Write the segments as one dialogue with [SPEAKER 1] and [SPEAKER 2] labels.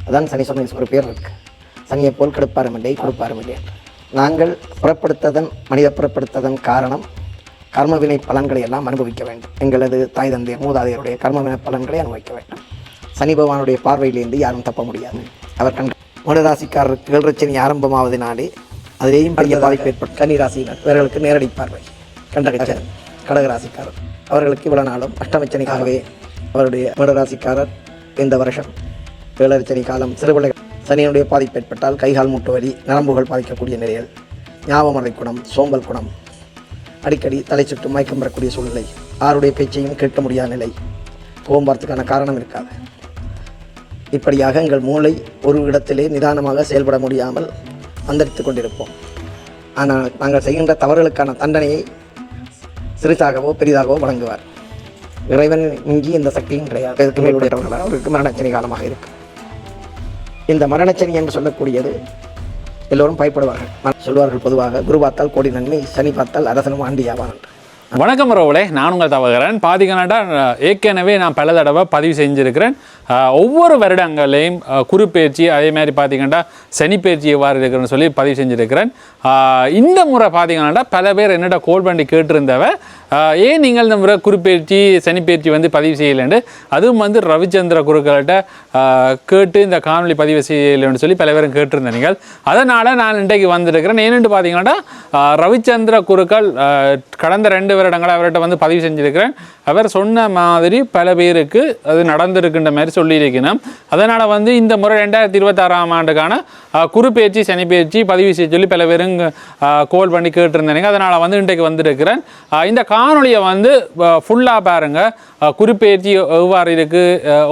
[SPEAKER 1] அதான் சனீஸ்வரன் ஒரு பேர் இருக்கு. சனியை போல் கெடுப்பாரும் இல்லை கொடுப்பாரும் இல்லை. நாங்கள் புறப்படுத்ததன் மனித புறப்படுத்ததன் காரணம் கர்மவினை பலன்களை எல்லாம் அனுபவிக்க வேண்டும். எங்களது தாய் தந்தை மூதாதையருடைய கர்மவினை பலன்களை அனுபவிக்க வேண்டும். சனி பகவானுடைய பார்வையிலிருந்து யாரும் தப்ப முடியாது. அவர் மனராசிக்காரருக்கு ஏழரச்சனி ஆரம்பமாவதனாலே அதிலேயும் பெரிய பாதிப்பு ஏற்பட்டு கன்னிராசியினர் இவர்களுக்கு நேரடி பார்வை கண்டகச்சர் கடகராசிக்காரர் அவர்களுக்கு இவ்வளவு நாளும் அஷ்டமச்சனிக்காகவே அவருடைய மனராசிக்காரர் இந்த வருஷம் ஏழரச்சனி காலம் சிறுபிள்ளை சனியினுடைய பாதிப்பு ஏற்பட்டால் கைகால் மூட்டு வலி நரம்புகள் பாதிக்கக்கூடிய நிலைகள், ஞாபகமறை குணம், சோம்பல் குணம், அடிக்கடி தலை சுட்டு மயக்கம் பெறக்கூடிய சூழ்நிலை, யாருடைய பேச்சையும் கேட்க முடியாத நிலை, போகும்போறதுக்கான காரணம் இருக்காது. இப்படியாக எங்கள் மூளை ஒரு இடத்திலே நிதானமாக செயல்பட முடியாமல் அந்தரித்து கொண்டிருப்போம். ஆனால் நாங்கள் செய்கின்ற தவறுகளுக்கான தண்டனையை சிறிதாகவோ பெரிதாகவோ வழங்குவார். இறைவன் இங்கி இந்த சக்தியும் கிடையாது. இதற்கு மேலுடையவர்களாக அவருக்கு மரணச்சனி காலமாக இருக்கு. இந்த மரணச்சனி என்று சொல்லக்கூடியது எல்லோரும் பயப்படுவார்கள். சொல்வார்கள் பொதுவாக குரு பார்த்தால் கோடி நன்மை, சனி பார்த்தால் அரசனும் ஆண்டியாவான் என்று.
[SPEAKER 2] வணக்கம் உறவுகளே, நான் உங்கள் தவகிறேன். பார்த்தீங்கன்னா ஏற்கனவே நான் பல தடவை பதிவு செஞ்சுருக்கிறேன். ஒவ்வொரு வருடங்களையும் குரு பயிற்சி அதே மாதிரி பார்த்தீங்கன்னா சனி பயிற்சி எவ்வாறு இருக்குன்னு சொல்லி பதிவு செஞ்சுருக்கிறேன். இந்த முறை பார்த்தீங்கன்னா பல பேர் என்னோட கோல் பண்ணி கேட்டிருந்தவ ஏன் நீங்கள் இந்த முறை குரு பயிற்சி சனி பயிற்சி வந்து பதிவு செய்யலைன்னு, அதுவும் வந்து ரவிச்சந்திர குருக்கள்கிட்ட கேட்டு இந்த காணொலி பதிவு செய்யலைன்னு சொல்லி பல பேரும் கேட்டிருந்தீங்க. அதனால் நான் இன்றைக்கு வந்திருக்கிறேன். ஏன்னு பார்த்தீங்கன்னா ரவிச்சந்திர குருக்கள் கடந்த 2 வருடங்கள் அவர்கிட்ட வந்து பதிவு செஞ்சுருக்கிறேன். அவர் சொன்ன மாதிரி பல பேருக்கு அது நடந்திருக்கின்ற மாதிரி சொல்லியிருக்கணும். அதனால் வந்து இந்த முறை 2026ஆம் ஆண்டுக்கான குரு பயிற்சி சனி பயிற்சி பதிவு செய்ய சொல்லி பல பேரும் கோல் பண்ணி கேட்டிருந்தேங்க. அதனால் வந்து இன்றைக்கு வந்திருக்கிறேன். இந்த காணொலியை வந்து ஃபுல்லாக பாருங்கள். குரு பயிற்சி எவ்வாறு இருக்குது,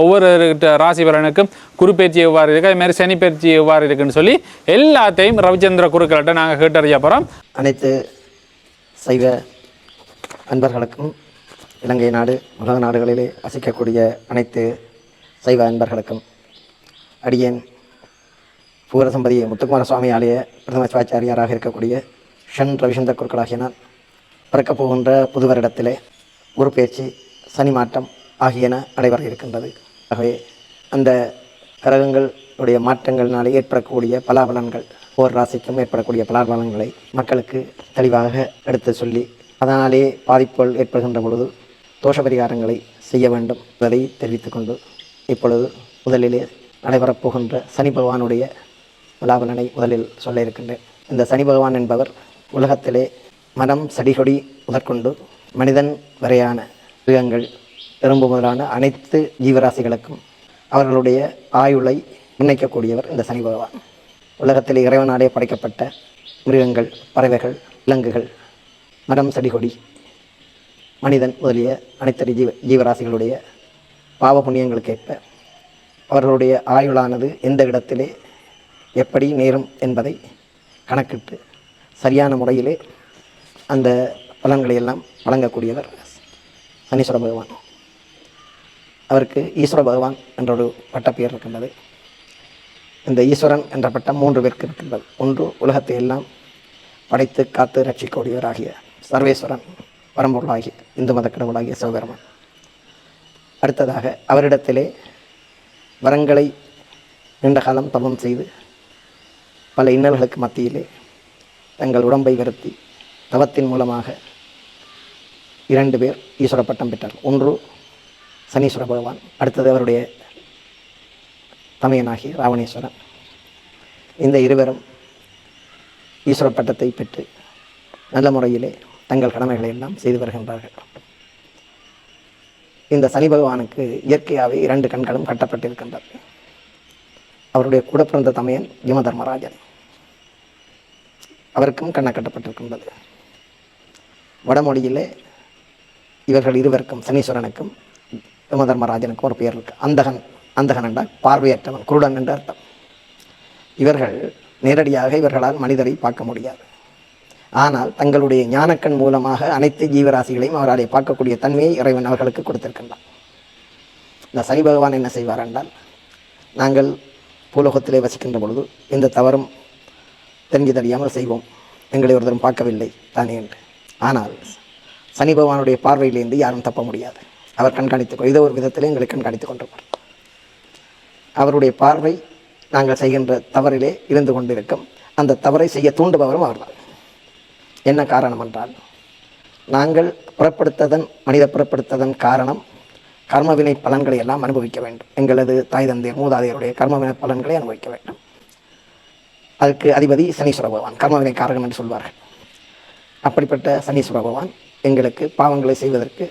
[SPEAKER 2] ஒவ்வொரு ராசி பலனுக்கும் குரு பயிற்சி எவ்வாறு இருக்குது, அதே மாதிரி சனி பயிற்சி எவ்வாறு இருக்குன்னு சொல்லி எல்லாத்தையும் ரவிச்சந்திர குருக்கள்கிட்ட நாங்கள் கேட்டறிய போகிறோம்.
[SPEAKER 1] அனைத்து சைவ அன்பர்களுக்கும், இலங்கை நாடு உலக நாடுகளிலே வசிக்கக்கூடிய அனைத்து சைவ அன்பர்களுக்கும் அடியேன் பூரசம்பதி முத்துக்குமார சுவாமி ஆலய பிரதம சிவாச்சாரியாராக இருக்கக்கூடிய ஷண் ரவிச்சந்திர குருக்களாகிய நான் பிறக்கப் போகின்ற புது வருடத்திலே குரு பயிற்சி சனி மாற்றம் ஆகியன நடைபெற இருக்கின்றது. ஆகவே அந்த கிரகங்களுடைய மாற்றங்களினாலே ஏற்படக்கூடிய பலாபலன்கள், ஒவ்வொரு ராசிக்கும் ஏற்படக்கூடிய பலாபலன்களை மக்களுக்கு தெளிவாக எடுத்து சொல்லி அதனாலே பாதிப்புகள் ஏற்படுகின்ற பொழுது தோஷ பரிகாரங்களை செய்ய வேண்டும் என்பதை தெரிவித்துக்கொண்டு இப்பொழுது முதலிலே நடைபெறப்போகின்ற சனி பகவானுடைய பலாபலனை முதலில் சொல்ல இருக்கின்றேன். இந்த சனி பகவான் என்பவர் உலகத்திலே மரம் செடிகொடி முதற்கொண்டு மனிதன் வரையான மிருகங்கள் எறும்பு முதலான அனைத்து ஜீவராசிகளுக்கும் அவர்களுடைய ஆயுளை நிர்ணயிக்கக்கூடியவர் இந்த சனி பகவான். உலகத்திலே இறைவனாலே படைக்கப்பட்ட மிருகங்கள், பறவைகள், விலங்குகள், மரம் செடிகொடி, மனிதன் முதலிய அனைத்து ஜீவராசிகளுடைய பாவ புண்ணியங்களுக்கேற்ப அவர்களுடைய ஆயுளானது எந்த இடத்திலே எப்படி நேரும் என்பதை கணக்கிட்டு சரியான முறையிலே அந்த பலன்களை எல்லாம் வழங்கக்கூடியவர் சனீஸ்வர பகவான். அவருக்கு ஈஸ்வர பகவான் என்ற ஒரு பட்டப்பெயர் இருக்கின்றது. இந்த ஈஸ்வரன் என்ற பட்டம் 3 பேருக்கு இருக்கின்றது. ஒன்று உலகத்தை எல்லாம் படைத்து காத்து ரட்சிக்கக்கூடியவராகிய சர்வேஸ்வரன், பரம்பொருளாகிய இந்து மத கடவுளாகிய சிவபெருமான். அடுத்ததாக அவரிடத்திலே வரங்களை நீண்ட காலம் தபம் செய்து பல இன்னல்களுக்கு மத்தியிலே தங்கள் உடம்பை வருத்தி தவத்தின் மூலமாக 2 பேர் ஈஸ்வர பட்டம் பெற்றார். ஒன்று சனீஸ்வர பகவான், அடுத்தது அவருடைய தமையனாகிய ராவணேஸ்வரன். இந்த இருவரும் ஈஸ்வர பட்டத்தை பெற்று நல்ல முறையிலே தங்கள் கடமைகளை எல்லாம் செய்து வருகின்றார்கள். இந்த சனி பகவானுக்கு இயற்கையாகவே 2 கண்களும் கட்டப்பட்டிருக்கின்றது. அவருடைய கூட பிறந்த தமையன் யம தர்மராஜன், அவருக்கும் கண்ண கட்டப்பட்டிருக்கின்றது. வடமொழியிலே இவர்கள் இருவருக்கும் சனீஸ்வரனுக்கும் யம தர்மராஜனுக்கும் ஒரு பெயர் இருக்கு. அந்தகன் என்றால் பார்வையற்றவன், குருடன் என்ற அர்த்தம். இவர்கள் நேரடியாக இவர்களால் மனிதரை பார்க்க முடியாது. ஆனால் தங்களுடைய ஞானக்கண் மூலமாக அனைத்து ஜீவராசிகளையும் அவராலே பார்க்கக்கூடிய தன்மையை இறைவன் அவர்களுக்கு கொடுத்திருக்கின்றார். இந்த சனி பகவான் என்ன செய்வார் என்றால், நாங்கள் பூலோகத்திலே வசிக்கின்ற பொழுது எந்த தவறும் தெரிஞ்சு தெரியாமல் செய்வோம், எங்களை ஒருத்தரும் பார்க்கவில்லை தானே என்று. ஆனால் சனி பகவானுடைய பார்வையிலிருந்து யாரும் தப்ப முடியாது. அவர் கண்காணித்து ஏதோ ஒரு விதத்தில் எங்களை கண்காணித்து கொண்டிருப்பார். அவருடைய பார்வை நாங்கள் செய்கின்ற தவறிலே இருந்து கொண்டிருக்கும். அந்த தவறை செய்ய தூண்டுபவரும் அவர்தான். என்ன காரணம் என்றால், நாங்கள் மனித புறப்படுத்ததன் காரணம் கர்மவினை பலன்களை எல்லாம் அனுபவிக்க வேண்டும். எங்களது தாய் தந்தையர் மூதாதையருடைய கர்மவினை பலன்களை அனுபவிக்க வேண்டும். அதுக்கு அதிபதி சனீஸ்வர பகவான், கர்மவினை காரகன் என்று சொல்வார்கள். அப்படிப்பட்ட சனீஸ்வர பகவான் எங்களுக்கு பாவங்களை செய்வதற்கு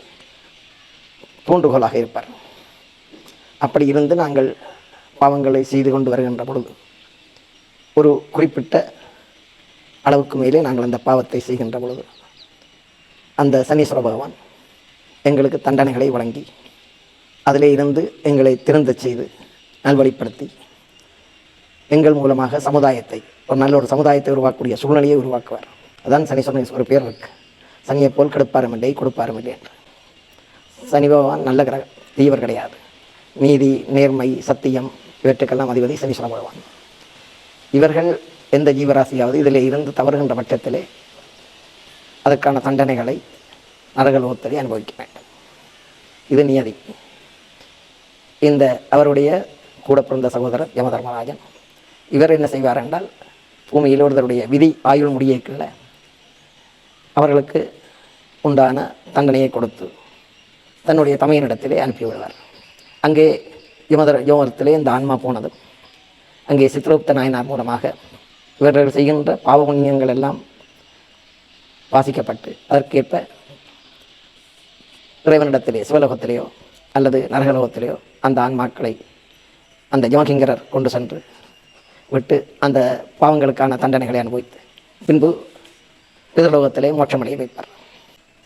[SPEAKER 1] தூண்டுகோலாக இருப்பார். அப்படி இருந்து நாங்கள் பாவங்களை செய்து கொண்டு வருகின்ற பொழுது ஒரு குறிப்பிட்ட அளவுக்கு மேலே நாங்கள் அந்த பாவத்தை செய்கின்ற பொழுது அந்த சனீஸ்வர பகவான் எங்களுக்கு தண்டனைகளை வழங்கி அதிலே இருந்து எங்களை திருந்தச் செய்து நல்வழிப்படுத்தி எங்கள் மூலமாக சமுதாயத்தை ஒரு சமுதாயத்தை உருவாக்கக்கூடிய சூழ்நிலையை உருவாக்குவார். அதான் சனீஸ்வரன் ஒரு பேர் இருக்கு. சனியை போல் கெடுப்பாரும் இல்லை கொடுப்பாரும் இல்லை என்று. சனி பகவான் நல்ல கிரகம், தீவர் கிடையாது. நீதி, நேர்மை, சத்தியம் இவற்றுக்கெல்லாம் அதிபதி சனீஸ்வர பகவான். இவர்கள் எந்த ஜீவராசியாவது இதில் இருந்து தவறுகின்ற பட்சத்திலே அதற்கான தண்டனைகளை நரகலோகத்திலே அனுபவிக்க வேண்டும். இது நியதி. இந்த அவருடைய கூட பிறந்த சகோதரர் யமதர்மராஜன் இவர் என்ன செய்வார் என்றால், பூமியில் ஒருவருடைய விதி ஆயுள் முடியக்குள்ள அவர்களுக்கு உண்டான தண்டனையை கொடுத்து தன்னுடைய தமையனிடத்திலே அனுப்பிவிடுவார். அங்கே யோமத்திலே இந்த ஆன்மா போனதும் அங்கே சித்ரகுப்த நாயனார் மூலமாக இவர்கள் செய்கின்ற பாவ புண்ணியங்கள் எல்லாம் வாசிக்கப்பட்டு அதற்கேற்ப இறைவனிடத்திலே சிவலோகத்திலேயோ அல்லது நரகலோகத்திலேயோ அந்த ஆன்மாக்களை அந்த யமகிங்கரர் கொண்டு சென்று விட்டு அந்த பாவங்களுக்கான தண்டனைகளை அனுபவித்து பின்பு பிதர்லோகத்திலே மோட்சமடைய வைப்பார்.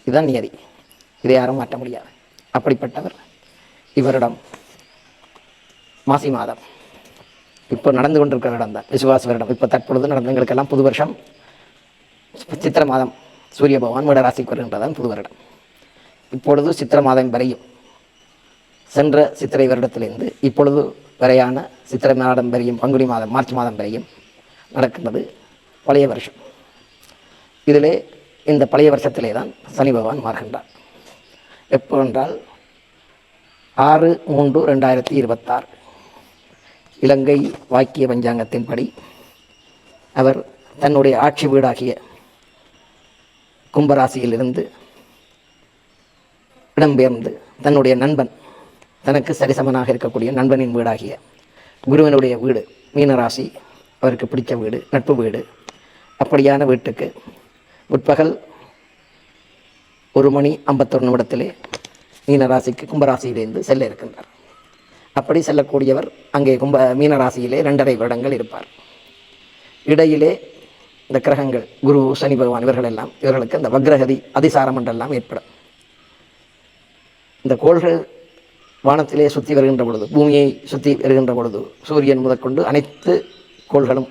[SPEAKER 1] இதுதான் நியதி. இதை யாரும் மாற்ற முடியாது. அப்படிப்பட்டவர் இவரிடம் மாசி மாதம் இப்போ நடந்து கொண்டிருக்கிற இடம் தான் விசுவாச வருடம். இப்போ தற்பொழுது நடந்தவங்களுக்கெல்லாம் புது வருஷம் சித்திரை மாதம் சூரிய பகவான் மீனராசிக்கு வருகின்றதான் புது வருடம். இப்பொழுது சித்திரை மாதம் வரையும் சென்ற சித்திரை வருடத்திலிருந்து இப்பொழுது வரையான சித்திரை மாதம் வரையும் பங்குனி மாதம் மார்ச் மாதம் வரையும் நடக்கின்றது பழைய வருஷம். இதிலே இந்த பழைய வருஷத்திலே தான் சனி பகவான் மாறுகின்றார். எப்போ என்றால் 6/3/2026 இலங்கை வாக்கிய பஞ்சாங்கத்தின்படி அவர் தன்னுடைய ஆட்சி வீடாகிய கும்பராசியிலிருந்து இடம்பெயர்ந்து தன்னுடைய நண்பன், தனக்கு சரிசமனாக இருக்கக்கூடிய நண்பனின் வீடாகிய குருவனுடைய வீடு மீனராசி, அவருக்கு பிடித்த வீடு, நட்பு வீடு, அப்படியான வீட்டுக்கு முற்பகல் 1:51 மீனராசிக்கு கும்பராசியிலிருந்து செல்ல இருக்கின்றார். அப்படி செல்லக்கூடியவர் அங்கே மீனராசியிலே 2.5 வருடங்கள் இருப்பார். இடையிலே இந்த கிரகங்கள் குரு, சனி பகவான் இவர்களுக்கு அந்த வக்ரகதி அதிசாரம் என்றெல்லாம் ஏற்படும். இந்த கோள்கள் வானத்திலே சுற்றி வருகின்ற பொழுது, பூமியை சுற்றி வருகின்ற பொழுது, சூரியன் முதற்கொண்டு அனைத்து கோள்களும்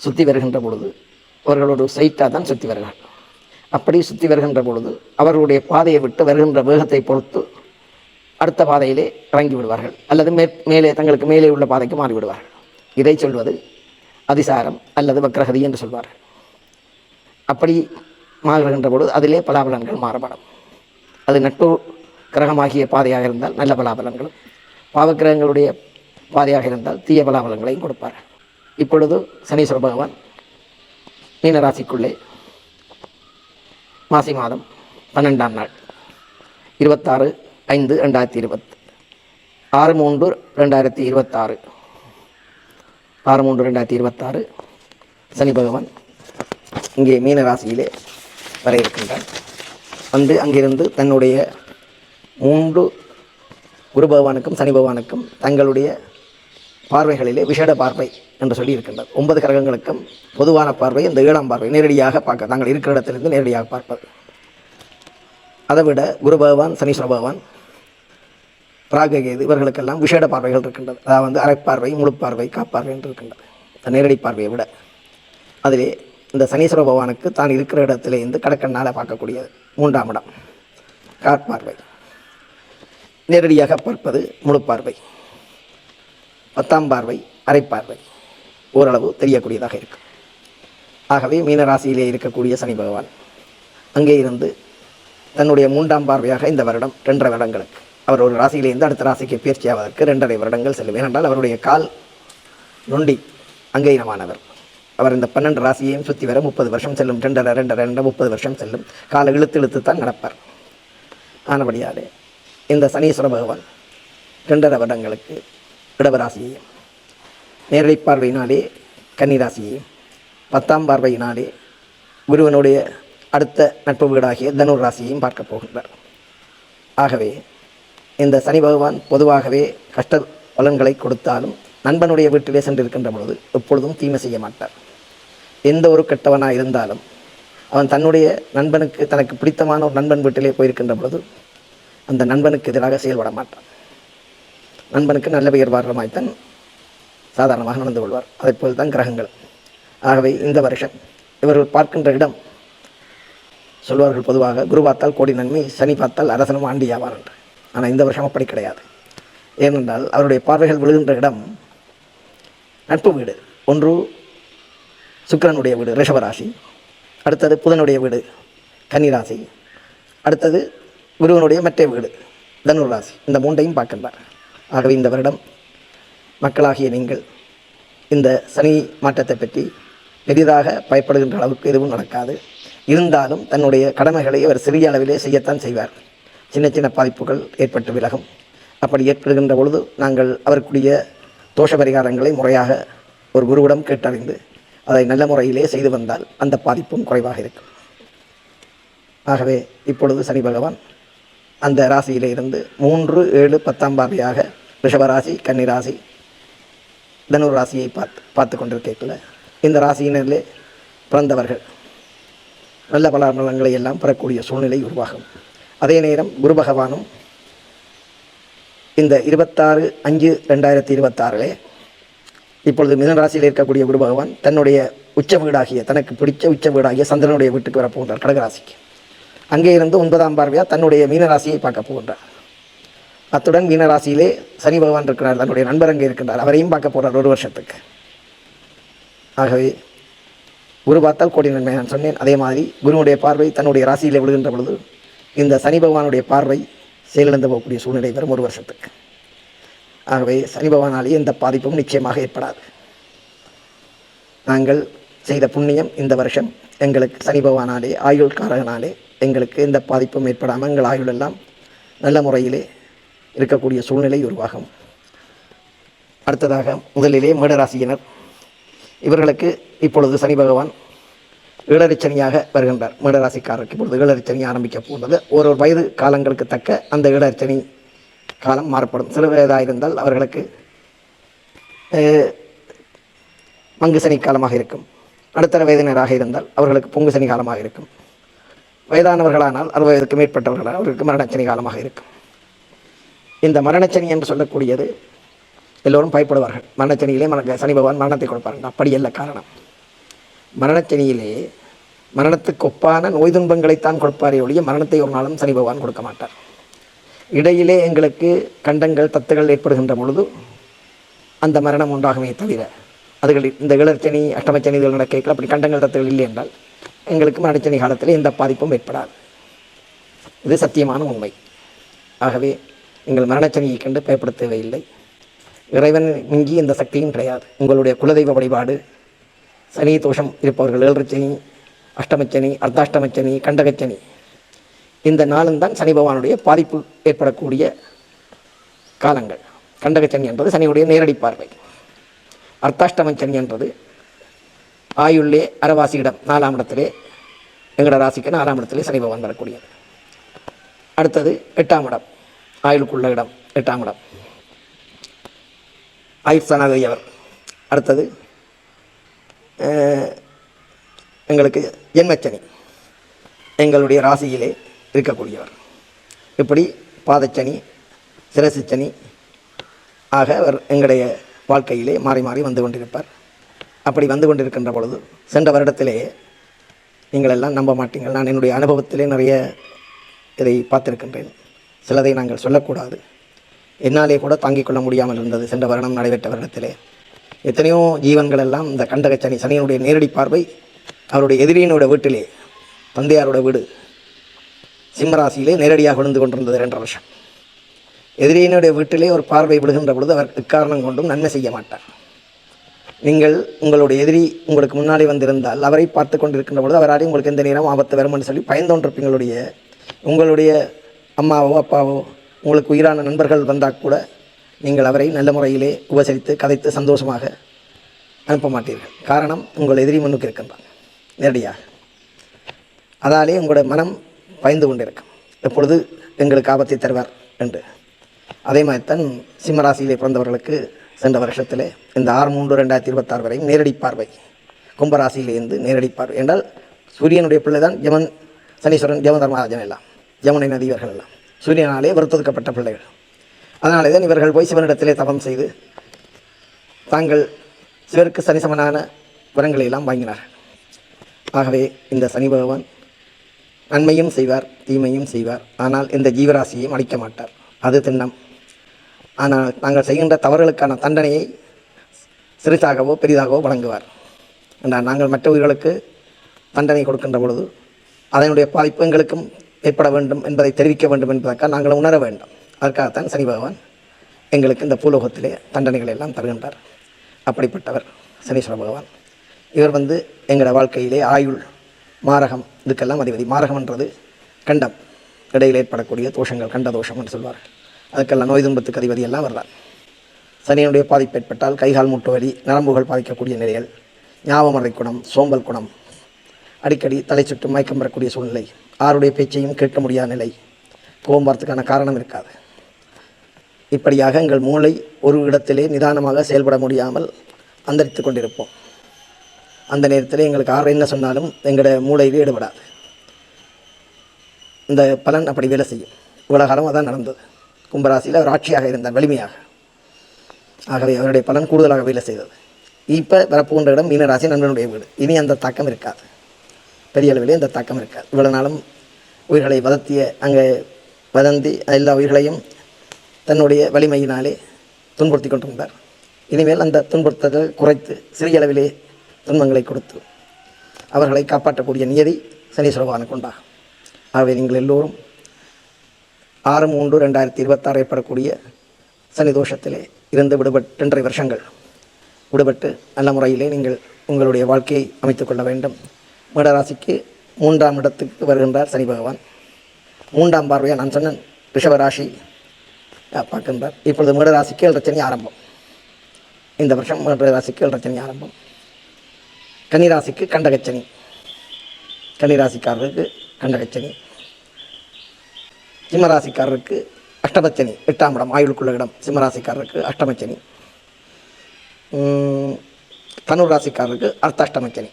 [SPEAKER 1] சுற்றி வருகின்ற பொழுது அவர்களோட சைட்டாக தான் சுற்றி வருகிறார்கள். அப்படி சுற்றி வருகின்ற பொழுது அவர்களுடைய பாதையை விட்டு வருகின்ற வேகத்தை பொறுத்து அடுத்த பாதையிலே இறங்கி விடுவார்கள் அல்லது மேலே தங்களுக்கு மேலே உள்ள பாதைக்கு மாறிவிடுவார்கள். இதை சொல்வது அதிசாரம் அல்லது வக்ரகதி என்று சொல்வார்கள். அப்படி மாறுகின்ற பொழுது அதிலே பலாபலன்கள் மாறுபடும். அது நட்பு கிரகமாகிய பாதையாக இருந்தால் நல்ல பலாபலன்களும், பாவக்கிரகங்களுடைய பாதையாக இருந்தால் தீய பலாபலன்களையும் கொடுப்பார்கள். இப்பொழுது சனீஸ்வர பகவான் மீனராசிக்குள்ளே மாசி மாதம் 12ஆம் நாள் 26/5/2020 6/3/2026 6/3/2026 சனி பகவான் இங்கே மீனராசியிலே வர இருக்கின்றார். வந்து அங்கிருந்து தன்னுடைய 3 குரு பகவானுக்கும் சனி பகவானுக்கும் தங்களுடைய பார்வைகளிலே விஷேட பார்வை என்று சொல்லி இருக்கின்றது. 9 கிரகங்களுக்கும் பொதுவான பார்வை இந்த 7ஆம் பார்வை, நேரடியாக பார்க்க, தாங்கள் இருக்கிற இடத்திலிருந்து நேரடியாக பார்ப்பது. அதை விட குரு பகவான், சனீஸ்வர பகவான், ராககேது இவர்களுக்கெல்லாம் விஷேட பார்வைகள் இருக்கின்றது. அதாவது அரைப்பார்வை, முழுப்பார்வை, காப்பார்வை என்று இருக்கின்றது. இந்த நேரடி பார்வையை விட அதிலே இந்த சனீஸ்வர பகவானுக்கு தான் இருக்கிற இடத்திலேருந்து கடற்கண்ணால் பார்க்கக்கூடியது 3ஆம் இடம் காற்பார்வை, நேரடியாக பார்ப்பது முழுப்பார்வை, 10ஆம் பார்வை அரைப்பார்வை, ஓரளவு தெரியக்கூடியதாக இருக்கும். ஆகவே மீனராசியிலே இருக்கக்கூடிய சனி பகவான் அங்கே இருந்து தன்னுடைய 3ஆம் பார்வையாக இந்த வருடம் 2.5 வருடங்களுக்கு அவர் ஒரு ராசியிலிருந்து அடுத்த ராசிக்கு பயிற்சியாவதற்கு 2.5 வருடங்கள் செல்லும். ஏனென்றால் அவருடைய கால் நொண்டி அங்கீனமானவர். அவர் இந்த 12 ராசியையும் சுற்றி வர 30 வருஷம் செல்லும். 2 30 வருஷம் செல்லும். காலை இழுத்து தான் நடப்பார். ஆனபடியாலே இந்த சனீஸ்வர பகவான் 2.5 வருடங்களுக்கு இடவராசியையும், நேரடி பார்வையினாலே கன்னிராசியையும், 10ஆம் பார்வையினாலே குருவனுடைய அடுத்த நட்பு வீடாகிய தனுர் ராசியையும் பார்க்க போகின்றார். ஆகவே இந்த சனி பகவான் பொதுவாகவே கஷ்ட பலன்களை கொடுத்தாலும் நண்பனுடைய வீட்டிலே சென்றிருக்கின்ற பொழுது எப்பொழுதும் தீமை செய்ய மாட்டார். எந்த ஒரு கெட்டவனாக இருந்தாலும் அவன் தன்னுடைய நண்பனுக்கு, தனக்கு பிடித்தமான ஒரு நண்பன் வீட்டிலே போயிருக்கின்ற பொழுது அந்த நண்பனுக்கு எதிராக செயல்பட மாட்டான். நண்பனுக்கு நல்ல பெயர் வாரமாய்த்தான் சாதாரணமாக நடந்து கொள்வார். அதைப்போல் தான் கிரகங்கள். ஆகவே இந்த வருஷம் இவர்கள் பார்க்கின்ற இடம், சொல்வார்கள் பொதுவாக குரு பார்த்தால் கோடி நன்மை, சனி பார்த்தால் அரசனும் ஆண்டியாவார் என்று. ஆனால் இந்த வருஷம் அப்படி கிடையாது. ஏனென்றால் அவருடைய பார்வைகள் விழுகின்ற இடம் நட்பு வீடு. ஒன்று சுக்கிரனுடைய வீடு ரிஷபராசி, அடுத்தது புதனுடைய வீடு கன்னிராசி, அடுத்தது குருவனுடைய மற்ற வீடு தனுர் ராசி. இந்த 3ஐயும் பார்க்கின்றார். ஆகவே இந்த வருடம் மக்களாகிய நீங்கள் இந்த சனி மாற்றத்தை பற்றி பெரிதாக பயப்படுகின்ற அளவுக்கு எதுவும் நடக்காது. இருந்தாலும் தன்னுடைய கடமைகளை அவர் சிறிய அளவிலே செய்யத்தான் செய்வார். சின்ன சின்ன பாதிப்புகள் ஏற்பட்டு விலகும். அப்படி ஏற்படுகின்ற பொழுது நாங்கள் அவருக்குரிய தோஷ பரிகாரங்களை முறையாக ஒரு குருவிடம் கேட்டறிந்து அதை நல்ல முறையிலே செய்து வந்தால் அந்த பாதிப்பும் குறைவாக இருக்கும். ஆகவே இப்பொழுது சனி பகவான் அந்த ராசியிலே இருந்து 3, 7, 10ஆம் பார்வையாக ரிஷபராசி, கன்னிராசி, தனுர் ராசியை பார்த்து கொண்டிருக்கல இந்த ராசியினரிலே பிறந்தவர்கள் நல்ல பலன்களை எல்லாம் பெறக்கூடிய சூழ்நிலை உருவாகும். அதே நேரம் குரு பகவானும் இந்த 26/5/2026 இப்பொழுது மிதனராசியில் இருக்கக்கூடிய குரு பகவான் தன்னுடைய உச்ச வீடாகிய, தனக்கு பிடிச்ச உச்ச வீடாகிய சந்திரனுடைய வீட்டுக்கு வரப்போகின்றார், கடகராசிக்கு. அங்கே இருந்து 9ஆம் பார்வையாக தன்னுடைய மீனராசியை பார்க்க போகின்றார். அத்துடன் மீனராசியிலே சனி பகவான் இருக்கிறார், தன்னுடைய நண்பர் அங்கே இருக்கின்றார், அவரையும் பார்க்க போகிறார் 1 வருஷத்துக்கு. ஆகவே குரு பார்த்தால் கோடி நன்மை நான் சொன்னேன். அதே மாதிரி குருவுடைய பார்வை தன்னுடைய ராசியில் விழுகின்ற பொழுது இந்த சனி பகவானுடைய பார்வை செயலிழந்து போகக்கூடிய சூழ்நிலை வரும் 1 வருஷத்துக்கு. ஆகவே சனி பகவானாலேயே இந்த பாதிப்பும் நிச்சயமாக ஏற்படாது. நாங்கள் செய்த புண்ணியம் இந்த வருஷம் எங்களுக்கு சனி பகவானாலே, ஆயுள் காரகனாலே எங்களுக்கு எந்த பாதிப்பும் ஏற்படாமல் எங்கள் ஆயுள் எல்லாம் நல்ல முறையிலே இருக்கக்கூடிய சூழ்நிலை உருவாகும். அடுத்ததாக முதலிலே மேடராசியினர், இவர்களுக்கு இப்பொழுது சனி பகவான் ஏழரைச்சனியாக வருகின்றார். மேடராசிக்காரருக்கு இப்பொழுது ஏழரைச்சனி ஆரம்பிக்க போகிறது. ஒரு வயது காலங்களுக்கு தக்க அந்த ஏழரைச்சனி காலம் மாறப்படும். சிறு வயதாக இருந்தால் அவர்களுக்கு மங்கு சனி காலமாக இருக்கும். நடுத்தர வயதினராக இருந்தால் அவர்களுக்கு பொங்கு சனி காலமாக இருக்கும். வயதானவர்களானால் 60 வயதுக்கு மேற்பட்டவர்களால் அவர்களுக்கு மரணச்சனி காலமாக இருக்கும். இந்த மரணச்சனி என்று சொல்லக்கூடியது எல்லோரும் பயப்படுவார்கள். மரணச்சனியிலே சனி பகவான் மரணத்தை கொடுப்பார்கள். அப்படி அல்ல காரணம். மரணச்சனியிலே மரணத்துக்கு ஒப்பான நோய் துன்பங்களைத்தான் கொடுப்பாரே ஒழிய மரணத்தை ஒரு நாளும் சனி பகவான் கொடுக்க மாட்டார். இடையிலே எங்களுக்கு கண்டங்கள் தத்துகள் ஏற்படுகின்ற பொழுது அந்த மரணம் உண்டாகுமே தவிர, அதுகள் இந்த இளர்ச்சனி அஷ்டமச்சனி இதுகள் நடக்க அப்படி கண்டங்கள் தத்துகள் இல்லை என்றால் எங்களுக்கு மரணச்சனி காலத்தில் எந்த பாதிப்பும் ஏற்படாது. இது சத்தியமான உண்மை. ஆகவே எங்கள் மரணச்சனியை கண்டு பயப்பட தேவையில்லை. இறைவன் மிஞ்சி இந்த சக்தியும் கிடையாது. உங்களுடைய குலதெய்வ வழிபாடு, சனி தோஷம் இருப்பவர்கள் ஏழரைச்சனி, அஷ்டமச்சனி, அர்த்தாஷ்டமச்சனி, கண்டகச்சனி, இந்த நாளும் தான் சனி பகவானுடைய பாதிப்பு ஏற்படக்கூடிய காலங்கள். கண்டகச்சனி என்பது சனியுடைய நேரடி பார்வை. அர்த்தாஷ்டமச்சனி என்பது ஆயுள்ளே அரவாசியிடம் 4ஆம் இடத்திலே, எங்களோட ராசிக்கு 4ஆம் இடத்திலே சனி பகவான் வரக்கூடியது. அடுத்தது 8ஆம் இடம், ஆயுளுக்குள்ள இடம் 8ஆம் இடம், ஆயுட்சானாதியவர். அடுத்தது எங்களுக்கு ஜென்மச்சனி, எங்களுடைய ராசியிலே இருக்கக்கூடியவர். இப்படி பாதச்சனி, சிரசுச்சனி ஆக அவர் எங்களுடைய வாழ்க்கையிலே மாறி மாறி வந்து கொண்டிருப்பார். அப்படி வந்து கொண்டிருக்கின்ற பொழுது சென்ற வருடத்திலே நீங்கள் எல்லாம் நம்ப மாட்டீங்கள், நான் என்னுடைய அனுபவத்திலே நிறைய இதை பார்த்திருக்கின்றேன். சிலதை நாங்கள் சொல்லக்கூடாது. என்னாலே கூட தாங்கிக் கொள்ள முடியாமல் இருந்தது. சென்ற வருடம் நடைபெற்ற வருடத்திலே எத்தனையோ ஜீவன்கள் எல்லாம் இந்த கண்டகச்சனி, சனியினுடைய நேரடி பார்வை அவருடைய எதிரியினுடைய வீட்டிலே, தந்தையாரோட வீடு சிம்மராசியிலே நேரடியாக விழுந்து கொண்டிருந்தது 2 வருஷம். எதிரியினுடைய வீட்டிலே ஒரு பார்வை விடுகின்ற பொழுது அவர் எக்காரணம் கொண்டும் நன்மை செய்ய மாட்டார். நீங்கள் உங்களுடைய எதிரி உங்களுக்கு முன்னாடி வந்திருந்தால் அவரை பார்த்து கொண்டிருக்கின்ற பொழுது அவராடி உங்களுக்கு எந்த நேரம் ஆபத்து வரும்னு சொல்லி பயந்தோன்றிருப்பீங்களுடைய உங்களுடைய அம்மாவோ அப்பாவோ உங்களுக்கு உயிரான நண்பர்கள் வந்தால் கூட நீங்கள் அவரை நல்ல முறையிலே உபசரித்து கதைத்து சந்தோஷமாக அனுப்ப மாட்டீர்கள். காரணம், உங்கள் எதிரி முன்னுக்கு இருக்கின்றான் நேரடியாக. அதாலே உங்களோட மனம் பயந்து கொண்டிருக்கும், எப்பொழுது எங்களுக்கு ஆபத்தை தருவார் என்று. அதே மாதிரி தான் சிம்மராசியிலே பிறந்தவர்களுக்கு சென்ற வருஷத்திலே இந்த 6/3/2026 வரை நேரடி பார்வை, கும்பராசியிலிருந்து நேரடி பார்வை என்றால் சூரியனுடைய பிள்ளை தான் யமன், சனீஸ்வரன், யமதர்மராஜன் எல்லாம், யமுனை நதி இவர்கள் எல்லாம் சூரியனாலே வறுத்தொதுக்கப்பட்ட பிள்ளைகள். அதனாலே தான் இவர்கள் போய் சிவனிடத்திலே தபம் செய்து தாங்கள் சிவருக்கு சனிசமனான வரங்களை எல்லாம் வாங்கினார்கள். ஆகவே இந்த சனி பகவான் நன்மையும் செய்வார், தீமையும் செய்வார். ஆனால் இந்த ஜீவராசியையும் அழிக்க மாட்டார், அது திண்ணம். ஆனால் நாங்கள் செய்கின்ற தவறுகளுக்கான தண்டனையை சிறிதாகவோ பெரிதாகவோ வழங்குவார். என்றால் நாங்கள் மற்ற உயிர்களுக்கு தண்டனை கொடுக்கின்ற பொழுது அதனுடைய பாதிப்பு எங்களுக்கும் ஏற்பட வேண்டும் என்பதை தெரிவிக்க வேண்டும் என்பதற்காக நாங்கள் உணர வேண்டும். அதற்காகத்தான் சனி பகவான் எங்களுக்கு இந்த பூலோகத்திலே தண்டனைகளை எல்லாம் தருகின்றார். அப்படிப்பட்டவர் சனீஸ்வர பகவான். இவர் எங்களோட வாழ்க்கையிலே ஆயுள், மாரகம் இதுக்கெல்லாம் அதிபதி. மாரகம்ன்றது கண்டம், இடையில் ஏற்படக்கூடிய தோஷங்கள், கண்ட தோஷம் என்று சொல்வார்கள். அதுக்கெல்லாம் நோய் துன்பத்துக்கு அதிபதி எல்லாம் வர்றார். சனியினுடைய பாதிப்பு ஏற்பட்டால் கைகால் மூட்டு வலி, நரம்புகள் பாதிக்கக்கூடிய நிலைகள், ஞாபகமறை குணம், சோம்பல் குணம், அடிக்கடி தலை சுற்று மயக்கம் பெறக்கூடிய சூழ்நிலை, ஆருடைய பேச்சையும் கேட்க முடியாத நிலை, கோபம் வரத்துக்கான காரணம் இருக்காது. இப்படியாக எங்கள் மூளை ஒரு இடத்திலே நிதானமாக செயல்பட முடியாமல் அந்தரித்து கொண்டிருப்போம். அந்த நேரத்தில் எங்களுக்கு ஆறு என்ன சொன்னாலும் எங்களோட மூளையில் ஈடுபடாது. இந்த பலன் அப்படி வேலை செய்யும். இவ்வளோ காலம் அதான் நடந்தது. கும்பராசியில் அவர் ஆட்சியாக இருந்தார், வலிமையாக. ஆகவே அவருடைய பலன் கூடுதலாக வேலை செய்தது. இப்போ வரப்போன்ற இடம் மீனராசி, நண்பனுடைய வீடு. இனி அந்த தாக்கம் இருக்காது, பெரிய அளவிலே அந்த தாக்கம் இருக்காது. இவ்வளோ நாளும் உயிர்களை அங்கே வதந்தி எல்லா உயிர்களையும் தன்னுடைய வலிமையினாலே துன்புறுத்தி கொண்டிருந்தார். இனிமேல் அந்த துன்புறுத்தலை குறைத்து சிறிய அளவிலே துன்பங்களை கொடுத்து அவர்களை காப்பாற்றக்கூடிய நியதி சனீஸ்வர பகவானுக்கு உண்டாகும். ஆகவே நீங்கள் எல்லோரும் 6/3/2026 ஏற்படக்கூடிய சனி தோஷத்திலே இருந்து விடுபட்டு 2.5 வருஷங்கள் விடுபட்டு நல்ல முறையிலே நீங்கள் உங்களுடைய வாழ்க்கையை அமைத்து கொள்ள வேண்டும். மேடராசிக்கு 3ஆம் இடத்துக்கு வருகின்றார் சனி பகவான். 3ஆம் பார்வையாக நான் சொன்னேன் ரிஷபராசி பார்க்கின்றார். இப்பொழுது மேடராசிக்கு 7 சனி ஆரம்பம். இந்த வருஷம் மேடராசிக்கு 7 சனி ஆரம்பம். கன்னிராசிக்கு கண்டகச்சனி, கன்னிராசிக்காரருக்கு கண்டகச்சனி. சிம்மராசிக்காரருக்கு அஷ்டமச்சனி, 8ஆம் இடம், ஆயுளுக்குள்ள இடம். சிம்மராசிக்காரருக்கு அஷ்டமச்சனி. தனுர் ராசிக்காரருக்கு அர்த்தாஷ்டமச்சனி,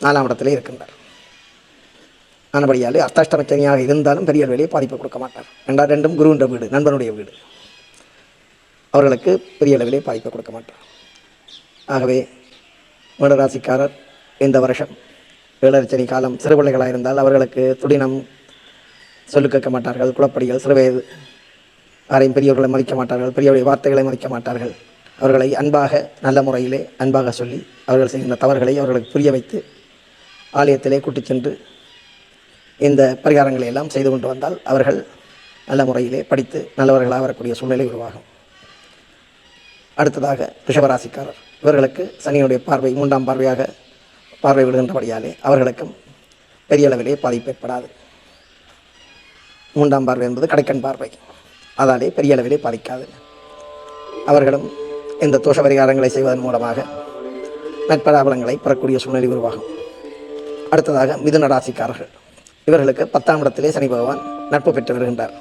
[SPEAKER 1] 4ஆம் இடத்திலே இருக்கின்றார். ஆனபடியாலே அர்த்தாஷ்டமச்சனியாக இருந்தாலும் பெரிய வேலையை பாதிப்பு கொடுக்க மாட்டார். 2ம் குருவின்ற வீடு, நண்பனுடைய வீடு. அவர்களுக்கு பெரிய அளவிலே பாதிப்பு கொடுக்க மாட்டார். ஆகவே மேடராசிக்காரர் இந்த வருஷம் 7 சனி காலம் சிறுபிள்ளைகளாக இருந்தால் அவர்களுக்கு துடினம், சொல்லு கேட்க மாட்டார்கள், குளப்படிகள், சிறுவயது, யாரையும் பெரியவர்களை மதிக்க மாட்டார்கள், பெரியவருடைய வார்த்தைகளை மதிக்க மாட்டார்கள். அவர்களை அன்பாக, நல்ல முறையிலே அன்பாக சொல்லி அவர்கள் செய்கின்ற தவறுகளை அவர்களுக்கு புரிய வைத்து ஆலயத்திலே கூட்டிச் சென்று இந்த பரிகாரங்களை எல்லாம் செய்து கொண்டு வந்தால் அவர்கள் நல்ல முறையிலே படித்து நல்லவர்களாக வரக்கூடிய சூழ்நிலை உருவாகும். அடுத்ததாக ரிஷபராசிக்காரர். இவர்களுக்கு சனியுடைய பார்வை 3ஆம் பார்வையாக பார்வை விடுகின்றபடியாலே அவர்களுக்கும் பெரிய அளவிலே பாதிப்பு ஏற்படாது. 3ஆம் பார்வை என்பது கடைக்கண் பார்வை, அதாலே பெரிய அளவிலே பாதிக்காது. அவர்களும் இந்த தோஷ பரிகாரங்களை செய்வதன் மூலமாக நற்பலாபலங்களை பெறக்கூடிய சூழ்நிலை உருவாகும். அடுத்ததாக மிதுன ராசிக்காரர்கள். இவர்களுக்கு 10ஆம் இடத்திலே சனி பகவான் நட்பு பெற்று வருகின்றார்.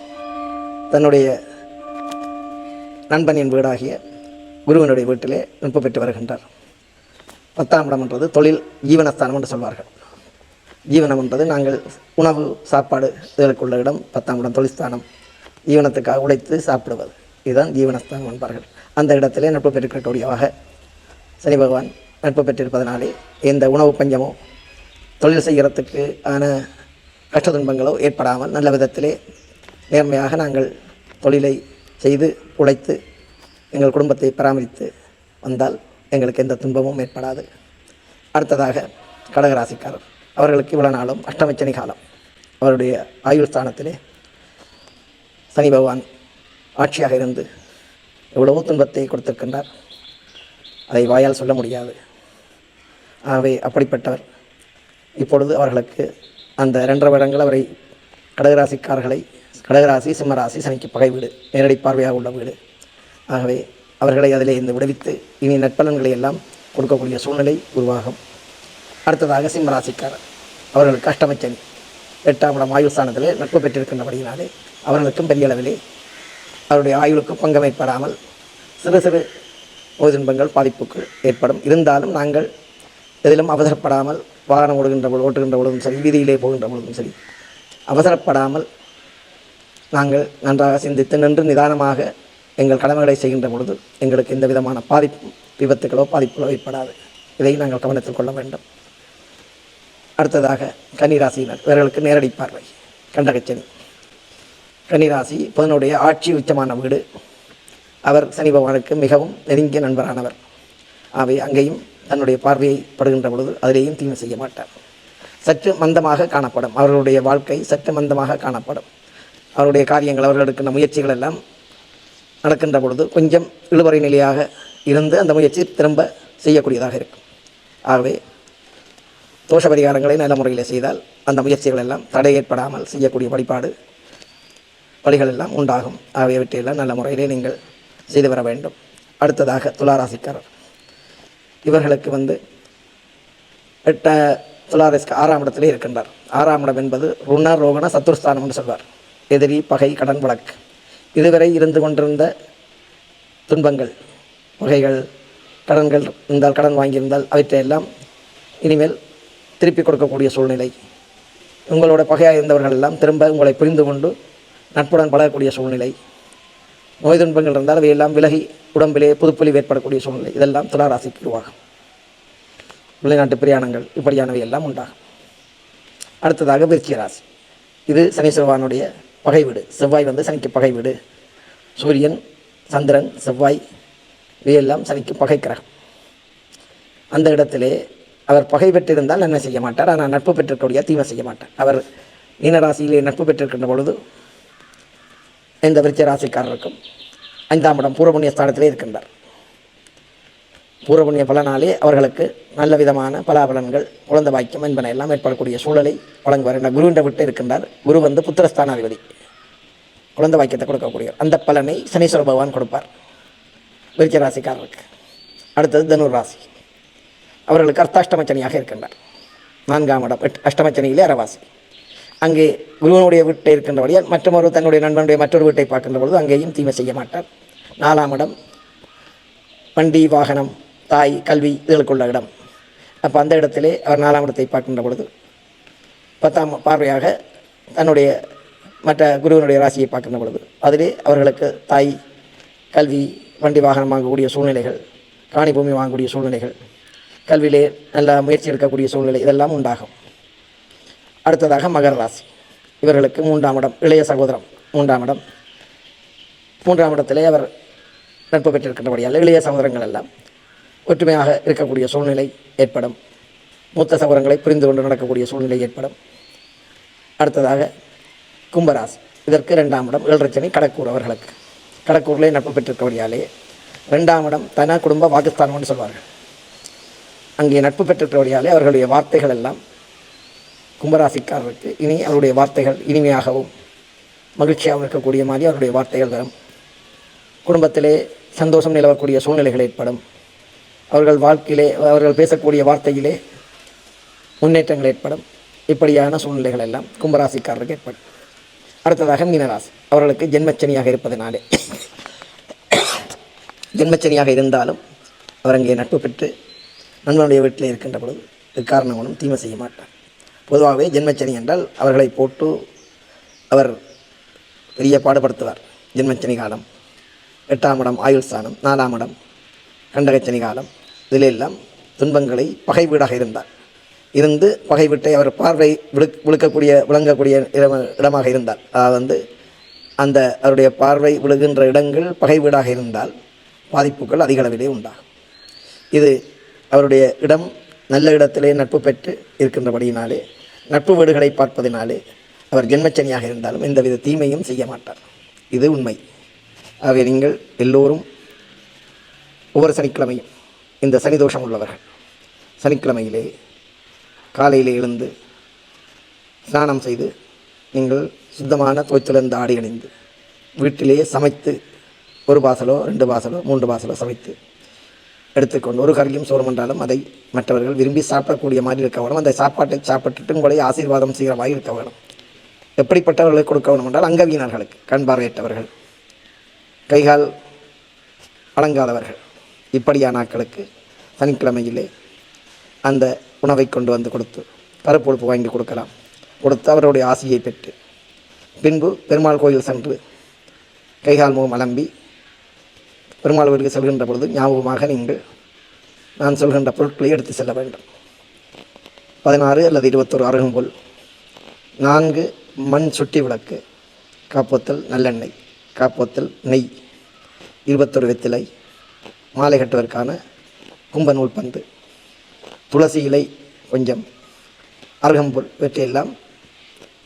[SPEAKER 1] தன்னுடைய நண்பனின் வீடாகிய குருவனுடைய வீட்டிலே நட்பு பெற்று வருகின்றார். 10ஆம் இடம் என்றது தொழில், ஜீவனஸ்தானம் என்று சொல்வார்கள். ஜீவனம் என்பது நாங்கள் உணவு, சாப்பாடு இதற்குள்ள இடம். 10ஆம் இடம் தொழில்ஸ்தானம், ஜீவனத்துக்காக உழைத்து சாப்பிடுவது, இதுதான் ஜீவனஸ்தானம் என்பார்கள். அந்த இடத்திலே நட்பு பெற்றிருக்கக்கூடியவாக சனி பகவான் நட்பு பெற்றிருப்பதனாலே எந்த உணவு பஞ்சமோ தொழில் செய்கிறதுக்கு ஆன கஷ்ட துன்பங்களோ ஏற்படாமல் நல்ல விதத்திலே நேர்மையாக நாங்கள் தொழிலை செய்து உழைத்து எங்கள் குடும்பத்தை பராமரித்து வந்தால் எங்களுக்கு எந்த துன்பமும் ஏற்படாது. அடுத்ததாக கடகராசிக்காரர். அவர்களுக்கு இவ்வளவு நாளும் அஷ்டமச்சனி காலம். அவருடைய ஆயுள் ஸ்தானத்திலே சனி பகவான் ஆட்சியாக இருந்து எவ்வளவோ துன்பத்தை கொடுத்திருக்கின்றார். அதை வாயால் சொல்ல முடியாது. ஆகவே அப்படிப்பட்டவர் இப்பொழுது அவர்களுக்கு அந்த 2.5 வருடங்கள் அவரை கடகராசிக்காரர்களை கடகராசி சிம்மராசி சனிக்கு பகை வீடு, நேரடி பார்வையாக உள்ள வீடு. ஆகவே அவர்களை அதிலே இருந்து விடுவித்து இனி நற்பலன்களை எல்லாம் கொடுக்கக்கூடிய சூழ்நிலை உருவாகும். அடுத்ததாக சிம்மராசிக்காரர் அவர்களுக்கு அஷ்டமச்சனி 8ஆம் இடம் ஆயுள் ஸ்தானத்திலே நட்பு பெற்றிருக்கின்றபடியினாலே அவர்களுக்கும் பெரிய அளவிலே அவருடைய ஆயுளுக்கு பங்கம் ஏற்படாமல் சிறு சிறு நோய் துன்பங்கள் பாதிப்புகள் ஏற்படும். இருந்தாலும் நாங்கள் எதிலும் அவசரப்படாமல் வாகனம் ஓட்டுகின்ற பொழுதும் சரி, வீதியிலே போகின்ற பொழுதும் சரி, அவசரப்படாமல் நாங்கள் நன்றாக சிந்தித்து நின்று நிதானமாக எங்கள் கடமைகளை செய்கின்ற பொழுது எங்களுக்கு எந்த விதமான விபத்துகளோ பாதிப்புகளோ ஏற்படாது. இதை நாங்கள் கவனத்தில் கொள்ள வேண்டும். அடுத்ததாக கன்னிராசியினர் இவர்களுக்கு நேரடி பார்வை கண்டகச்சனி. கன்னிராசி புதனுடைய ஆட்சி உச்சமான வீடு. அவர் சனி பகவானுக்கு மிகவும் நெருங்கிய நண்பரானவர். ஆகவே அங்கேயும் தன்னுடைய பார்வையை படுகின்ற பொழுது அதிலேயும் தீமை செய்ய மாட்டார். சற்று மந்தமாக காணப்படும். அவர்களுடைய வாழ்க்கை சற்று மந்தமாக காணப்படும். அவருடைய காரியங்கள், அவர்கள் எடுக்கின்ற முயற்சிகள் எல்லாம் நடக்கின்ற பொழுது கொஞ்சம் இழுபறை நிலையாக இருந்து அந்த முயற்சி திரும்ப செய்யக்கூடியதாக இருக்கும். ஆகவே தோஷ பரிகாரங்களை நல்ல முறையில் செய்தால் அந்த முயற்சிகள் எல்லாம் தடை ஏற்படாமல் செய்யக்கூடிய வழிகள் எல்லாம் உண்டாகும். ஆகவே இவற்றையெல்லாம் நல்ல முறையிலே நீங்கள் செய்து வர வேண்டும். அடுத்ததாக துளாராசிக்காரர் இவர்களுக்கு துளாராசி 6ஆம் இடத்திலே இருக்கின்றார். 6ஆம் இடம் என்பது ருண ரோகண சத்துருஸ்தானம் என்று சொல்வார். எதிரி, பகை, கடன், வழக்கு, இதுவரை இருந்து கொண்டிருந்த துன்பங்கள், பகைகள், கடன்கள் இருந்தால், கடன் வாங்கியிருந்தால் அவற்றையெல்லாம் இனிமேல் திருப்பி கொடுக்கக்கூடிய சூழ்நிலை. உங்களோட பகையாக இருந்தவர்கள் எல்லாம் திரும்ப உங்களை புரிந்து கொண்டு நட்புடன் பழகக்கூடிய சூழ்நிலை. நோய் துன்பங்கள் இருந்தால் அவையெல்லாம் விலகி உடம்பிலே புதுப்பொலிவு ஏற்படக்கூடிய சூழ்நிலை. இதெல்லாம் துளாராசிக்கு உருவாகும். வெளிநாட்டு பிரயாணங்கள் இப்படியானவை எல்லாம் உண்டாகும். அடுத்ததாக விருச்சிக ராசி. இது சனீஸ்வரனுடைய பகை வீடு. செவ்வாய் சனிக்கு பகை வீடு. சூரியன், சந்திரன், செவ்வாய் இவையெல்லாம் சனிக்கு பகை கிரகம். அந்த இடத்திலே அவர் பகை பெற்றிருந்தால் நன்மை செய்ய மாட்டார். ஆனால் நட்பு பெற்றிருக்கக்கூடிய தீமை செய்ய மாட்டார். அவர் மீனராசியிலே நட்பு பெற்றிருக்கின்ற பொழுது இந்த விருச்சிக ராசிக்காரருக்கும் 5ஆம் இடம் பூர்வபுண்ணிய ஸ்தானத்திலே இருக்கின்றார். பூர்வபுண்ணிய பலனாலே அவர்களுக்கு நல்ல விதமான பலாபலன்கள், குழந்தை பாக்கியம் என்பன எல்லாம் ஏற்படக்கூடிய சூழலை வழங்குவார். இந்த குருவின்ற விட்டு இருக்கின்றார். குரு புத்திரஸ்தானாதிபதி, குழந்தை பாக்கியத்தை கொடுக்கக்கூடியவர். அந்த பலனை சனீஸ்வர பகவான் கொடுப்பார் விருச்சிக ராசிக்காரருக்கு. அடுத்தது தனுர் ராசி. அவர்களுக்கு அர்த்தாஷ்டமச்சனியாக இருக்கின்றார். 4ஆம் இடம் அஷ்டமச்சனியிலே அரவாசி. அங்கே குருவனுடைய வீட்டை இருக்கின்றபடியால் தன்னுடைய நண்பனுடைய மற்றொரு வீட்டை பார்க்கின்ற பொழுது அங்கேயும் தீமை செய்ய மாட்டார். 4ஆம் இடம் வண்டி, வாகனம், தாய், கல்வி இதுகளுக்குள்ள இடம். அப்போ அந்த இடத்திலே அவர் 4ஆம் இடத்தை பார்க்கின்ற பொழுது 10ஆம் பார்வையாக தன்னுடைய மற்ற குருவனுடைய ராசியை பார்க்கின்ற பொழுது அதிலே அவர்களுக்கு தாய், கல்வி, வண்டி, வாகனம் வாங்கக்கூடிய சூழ்நிலைகள், காணி பூமி வாங்கக்கூடிய சூழ்நிலைகள், கல்வியிலே நல்ல முயற்சி எடுக்கக்கூடிய சூழ்நிலை இதெல்லாம் உண்டாகும். அடுத்ததாக மகர ராசி. இவர்களுக்கு 3ஆம் இடம் இளைய சகோதரம். 3ஆம் இடத்திலே அவர் நட்பு பெற்றிருக்கின்றபடியால் இளைய சகோதரங்கள் எல்லாம் ஒற்றுமையாக இருக்கக்கூடிய சூழ்நிலை ஏற்படும். மூத்த சகோதரங்களை புரிந்து கொண்டு நடக்கக்கூடிய சூழ்நிலை ஏற்படும். அடுத்ததாக கும்பராசி. இதற்கு 2ஆம் இடம் ஏழரைச்சனி கடக்கூர். அவர்களுக்கு கடக்கூரிலே நட்பு பெற்றிருக்கபடியாலே 2ஆம் இடம் தன குடும்ப வாக்குஸ்தானம் என்று சொல்வார்கள். அங்கே நட்பு பெற்றிருக்கிறபடியாலே அவர்களுடைய வார்த்தைகள் எல்லாம் கும்பராசிக்காரருக்கு இனி அவருடைய வார்த்தைகள் இனிமையாகவும் மகிழ்ச்சியாகவும் இருக்கக்கூடிய மாதிரி அவருடைய வார்த்தைகள் வரும். குடும்பத்திலே சந்தோஷம் நிலவக்கூடிய சூழ்நிலைகள் ஏற்படும். அவர்கள் வாழ்க்கையிலே அவர்கள் பேசக்கூடிய வார்த்தையிலே முன்னேற்றங்கள் ஏற்படும். இப்படியான சூழ்நிலைகள் எல்லாம் கும்பராசிக்காரருக்கு ஏற்படும். அடுத்ததாக மீனராசி. அவர்களுக்கு ஜென்மச்சனியாக இருப்பதனாலே ஜென்மச்சனியாக இருந்தாலும் அவர் அங்கே நட்பு பெற்று நண்பனுடைய வீட்டில் இருக்கின்ற பொழுது காரணம் ஒன்றும் தீமை செய்ய மாட்டார். பொதுவாகவே ஜென்மச்சனி என்றால் அவர்களை போட்டு அவர் பெரிய பாடுபடுத்துவார். ஜென்மச்சனி காலம், 8ஆம் இடம் ஆயுள் ஸ்தானம், 4ஆம் இடம் கண்டகச்சனி காலம், இதிலெல்லாம் துன்பங்களை பகை வீடாக இருந்து பகை வீட்டை அவர் பார்வை விளங்கக்கூடிய இடமாக இருந்தால், அதாவது அந்த அவருடைய பார்வை விழுகின்ற இடங்கள் பகை வீடாக இருந்தால் பாதிப்புகள் அதிக அளவிலே உண்டாகும். இது அவருடைய இடம் நல்ல இடத்திலே நட்பு பெற்று இருக்கின்றபடியினாலே, நட்பு வீடுகளை பார்ப்பதினாலே அவர் ஜென்மச்சனியாக இருந்தாலும் எந்தவித தீமையும் செய்ய மாட்டார். இது உண்மை. ஆகவே நீங்கள் எல்லோரும் ஒவ்வொரு சனிக்கிழமையும் இந்த சனி தோஷம் உள்ளவர்கள் சனிக்கிழமையிலே காலையிலே எழுந்து ஸ்நானம் செய்து நீங்கள் சுத்தமான துவைத்திலிருந்து ஆடை அணிந்து வீட்டிலேயே சமைத்து ஒரு வாசலோ 2 வாசலோ 3 வாசலோ சமைத்து எடுத்துக்கொண்டு ஒரு கறியும் சோறு என்றாலும் அதை மற்றவர்கள் விரும்பி சாப்பிடக்கூடிய மாதிரி இருக்க வேணும். அந்த சாப்பாட்டை சாப்பிட்டுட்டு உங்களை ஆசீர்வாதம் செய்கிற மாதிரி இருக்க வேணும். எப்படிப்பட்டவர்களுக்கு கொடுக்க வேணும் என்றால் அங்கவீனர்களுக்கு, கண் பார்வையற்றவர்கள், கைகால் வழங்காதவர்கள், இப்படியான ஆட்களுக்கு சனிக்கிழமையிலே அந்த உணவை கொண்டு வந்து கொடுத்து கருப்புழுப்பு வாங்கி கொடுக்கலாம். கொடுத்து அவருடைய ஆசையை பெற்று பின்பு பெருமாள் கோயில் சென்று கைகால் முகம் அலம்பி பெருமாள் கோயிலுக்கு செல்கின்ற பொழுது ஞாபகமாக நீங்கள் நான் சொல்கின்ற பொருட்களை எடுத்து செல்ல வேண்டும். 16 அல்லது 21 அருகம்புல், 4 மண் சுட்டி விளக்கு, காப்போத்தல் நல்லெண்ணெய், காப்போத்தல் நெய், 21 வெத்திலை, மாலை கட்டுவதற்கான கும்ப நூல் பந்து, துளசி இலை கொஞ்சம், அருகம்புல் வெற்றியெல்லாம்,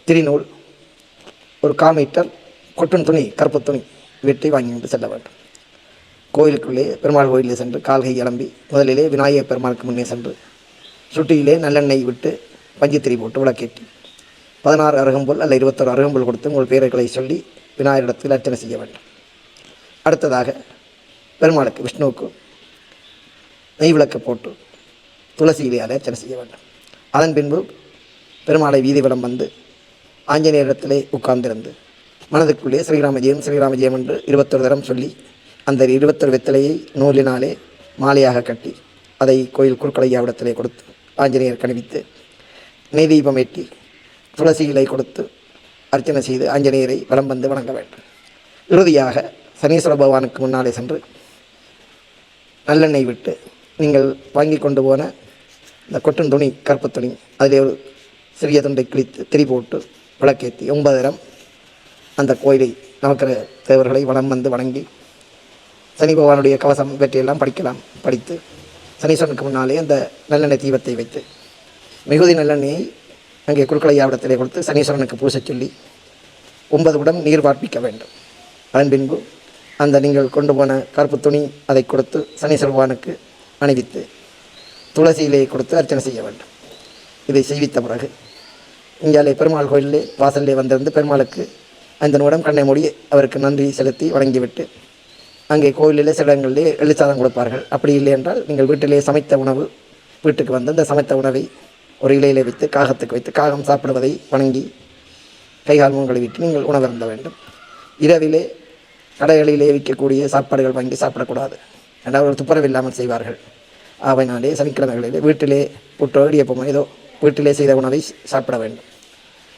[SPEAKER 1] திரிநூல், ஒரு 1/4 மீட்டர் கொட்டன் துணி, கருப்பு துணி வெட்டி வாங்கி செல்ல வேண்டும். கோயிலுக்குள்ளே பெருமாள் கோயிலே சென்று கால்கை இளம்பி முதலிலே விநாயகர் பெருமாளுக்கு முன்னே சென்று சுட்டியிலே நல்லெண்ணெய் விட்டு பஞ்சுத்திரி போட்டு விளக்கேற்றி 16 அருகம்புல் அல்ல 21 அருகம்புல் கொடுத்து உங்கள் பேர்களை சொல்லி விநாயகரிடத்தில் அர்ச்சனை செய்ய வேண்டும். அடுத்ததாக பெருமாளுக்கு விஷ்ணுவுக்கு நெய் விளக்கு போட்டு துளசி இலையால் அர்ச்சனை செய்ய வேண்டும். அதன் பின்பு பெருமாளை வீதி வலம் வந்து ஆஞ்சநேயரிடத்திலே உட்கார்ந்திருந்து மனதுக்குள்ளே ஸ்ரீராமஜெயம் ஸ்ரீராமஜெயம் என்று 21 தரம் சொல்லி அந்த 21 வெத்தலையை நூலினாலே மாலையாக கட்டி அதை கோயில் குறுக்கலையாவிடத்திலே கொடுத்து ஆஞ்சநேயர் கணிவித்து நெய் தீபம் ஏற்றி துளசி இலை கொடுத்து அர்ச்சனை செய்து ஆஞ்சநேயரை வலம் வந்து வணங்க வேண்டும். இறுதியாக சனீஸ்வர பகவானுக்கு முன்னாலே சென்று நல்லெண்ணெய் விட்டு நீங்கள் வாங்கி கொண்டு போன இந்த கொட்டன் துணி, கருப்பு துணி, அதிலே ஒரு சிறிய துண்டை கிழித்து திரி போட்டு விளக்கேற்றி 9 தரம் அந்த கோயிலை நமக்கிற தேவர்களை வலம் வந்து வணங்கி சனி பகவானுடைய கவசம் வெற்றியெல்லாம் படிக்கலாம். படித்து சனீஸ்வரனுக்கு முன்னாலே அந்த நல்லெண்ணெய் தீபத்தை வைத்து மிகுதி நல்லெண்ணெயை அங்கே குறுக்கலையாவிடத்திலே கொடுத்து சனீஸ்வரனுக்கு பூசை சொல்லி 9 குடம் நீர் வார்ப்பிக்க வேண்டும். அதன் பின்பு அந்த நீங்கள் கொண்டு போன கருப்பு துணி அதை கொடுத்து சனீஸ்வர பகவானுக்கு அணிவித்து துளசியிலே கொடுத்து அர்ச்சனை செய்ய வேண்டும். இதை செய்வித்த பிறகு இங்காலே பெருமாள் கோயிலே வாசலிலே வந்திருந்து பெருமாளுக்கு 5 நிமிடம் கண்ணை மூடி அவருக்கு நன்றி செலுத்தி வணங்கிவிட்டு அங்கே கோயிலிலே சில இடங்களிலே எள்ளுச்சாதம் கொடுப்பார்கள். அப்படி இல்லை என்றால் நீங்கள் வீட்டிலே சமைத்த உணவு வீட்டுக்கு வந்து அந்த சமைத்த உணவை ஒரு இலையிலே வைத்து காகத்துக்கு வைத்து காகம் சாப்பிடுவதை வணங்கி கைகால் முகம் கழுவிட்டு நீங்கள் உணவருந்த வேண்டும். இரவிலே கடைகளிலே விற்கக்கூடிய சாப்பாடுகள் வாங்கி சாப்பிடக்கூடாது. அவர்கள் துப்புரவில்லாமல் செய்வார்கள். அவைனாலே சனிக்கிழமைகளிலே வீட்டிலே புட்டோ இடியப்பமோ ஏதோ வீட்டிலே செய்த உணவை சாப்பிட வேண்டும்.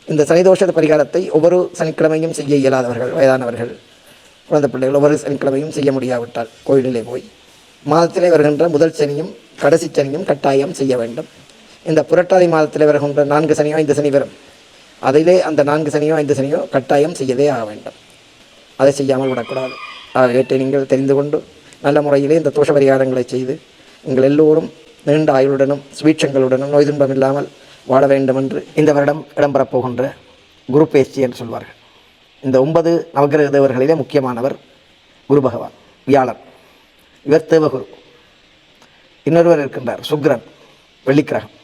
[SPEAKER 1] இந்த சனிதோஷ பரிகாரத்தை ஒவ்வொரு சனிக்கிழமையும் செய்ய இயலாதவர்கள், வயதானவர்கள், குழந்தை பிள்ளைகள் ஒவ்வொரு சனிக்கிழமையும் செய்ய முடியாவிட்டால் கோயிலிலே போய் மாதத்திலே வருகின்ற முதல் சனியும் கடைசி சனியும் கட்டாயம் செய்ய வேண்டும். இந்த புரட்டாதி மாதத்திலே வருகின்ற 4 சனியோ 5 சனி வரும். அதிலே அந்த 4 சனியோ 5 சனியோ கட்டாயம் செய்யவே ஆக வேண்டும். அதை செய்யாமல் விடக்கூடாது. ஆகியவற்றை நீங்கள் தெரிந்து கொண்டு நல்ல முறையிலே இந்த தோஷ பரிகாரங்களை செய்து நீங்கள் எல்லோரும் நீண்ட ஆயுளுடனும் சுவீட்சங்களுடனும் நோய் துன்பம் இல்லாமல் வாழ வேண்டும் என்று இந்த வருடம் இடம்பெறப் போகின்ற குரு பேச்சு என்று சொல்வார்கள். இந்த 9 நவகிரக தேவர்களிலே முக்கியமானவர் குரு பகவான், வியாழன். இவர் தேவகுரு. இன்னொருவர் இருக்கின்றார் சுக்கிரன், வெள்ளிக்கிரகம்.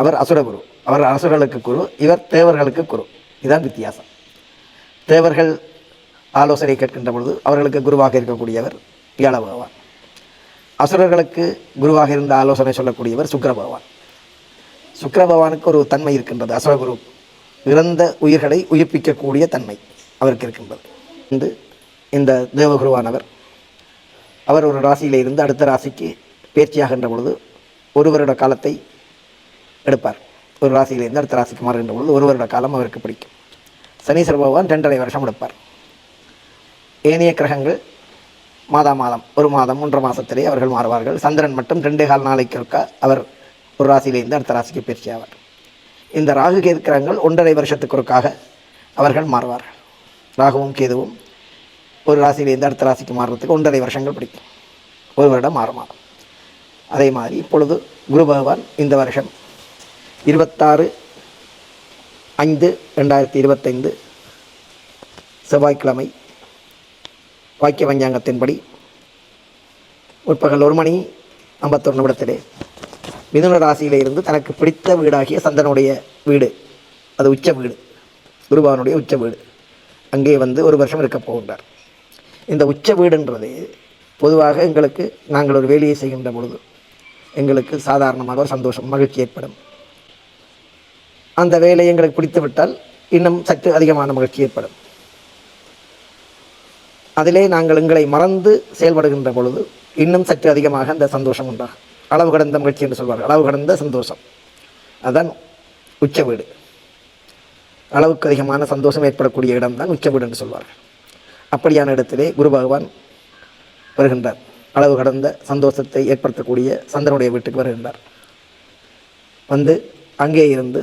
[SPEAKER 1] அவர் அசுரகுரு. அவர் அசுரர்களுக்கு குரு, இவர் தேவர்களுக்கு குரு. இதுதான் வித்தியாசம். தேவர்கள் ஆலோசனை கேட்கின்ற பொழுது அவர்களுக்கு குருவாக இருக்கக்கூடியவர் வியாழ பகவான். அசுரர்களுக்கு குருவாக இருந்த ஆலோசனை சொல்லக்கூடியவர் சுக்கிர பகவான். சுக்கிர பகவானுக்கு ஒரு தன்மை இருக்கின்றது. அசுரகுரு இறந்த உயிர்களை உயிர்ப்பிக்கக்கூடிய தன்மை அவருக்கு இருக்கின்றது. இந்த தேவகுருவானவர் அவர் ஒரு ராசியிலே இருந்து அடுத்த ராசிக்கு பேர்ச்சியாகின்ற பொழுது 1 வருட காலத்தை எடுப்பார். ஒரு ராசியிலிருந்து அடுத்த ராசிக்கு மாறுகின்ற பொழுது 1 வருட காலம் அவருக்கு பிடிக்கும். சனீஸ்வர பகவான் 2.5 வருஷம் எடுப்பார். ஏனைய கிரகங்கள் மாதம் 1 மாதம் 1.5 மாதத்திலே அவர்கள் மாறுவார்கள். சந்திரன் மட்டும் 2.25 நாளைக்கு இருக்கா அவர் ஒரு ராசியிலிருந்து அடுத்த ராசிக்கு பயிற்சி ஆவார். இந்த ராகு கேது கிரகங்கள் 1.5 வருஷத்துக்கு ஒருக்காக அவர்கள் மாறுவார்கள். ராகுவும் கேதுவும் ஒரு ராசியிலிருந்து அடுத்த ராசிக்கு மாறுறதுக்கு 1.5 வருஷங்கள் பிடிக்கும். 1 வருடம் 6 மாதம். அதே மாதிரி இப்பொழுது குரு பகவான் இந்த வருஷம் 26/5/2025 செவ்வாய்க்கிழமை வாக்கிய பஞ்சாங்கத்தின்படி முற்பகல் 1 மணி 51 நிமிடத்திலே மிதுன ராசியிலே இருந்து தனக்கு பிடித்த வீடாகிய சந்திரனுடைய வீடு, அது உச்ச வீடு, குருபவனுடைய உச்ச வீடு, அங்கே வந்து ஒரு வருஷம் இருக்க போகின்றார். இந்த உச்ச வீடுன்றது பொதுவாக எங்களுக்கு நாங்கள் ஒரு வேலையை செய்கின்ற பொழுது எங்களுக்கு சாதாரணமாக ஒரு சந்தோஷம், மகிழ்ச்சி ஏற்படும். அந்த வேலை எங்களுக்கு பிடித்து விட்டால் இன்னும் சற்று அதிகமான மகிழ்ச்சி ஏற்படும். அதிலே நாங்கள் எங்களை மறந்து செயல்படுகின்ற பொழுது இன்னும் சற்று அதிகமாக அந்த சந்தோஷம் உண்டாகும். அளவு கடந்த மகிழ்ச்சி என்று சொல்வார்கள், அளவு கடந்த சந்தோஷம், அதுதான் உச்ச வீடு. அளவுக்கு அதிகமான சந்தோஷம் ஏற்படக்கூடிய இடம்தான் உச்ச வீடு என்று சொல்வார்கள். அப்படியான இடத்திலே குரு பகவான் வருகின்றார். அளவு கடந்த சந்தோஷத்தை ஏற்படுத்தக்கூடிய சந்திரனுடைய வீட்டுக்கு வருகின்றார். வந்து அங்கே இருந்து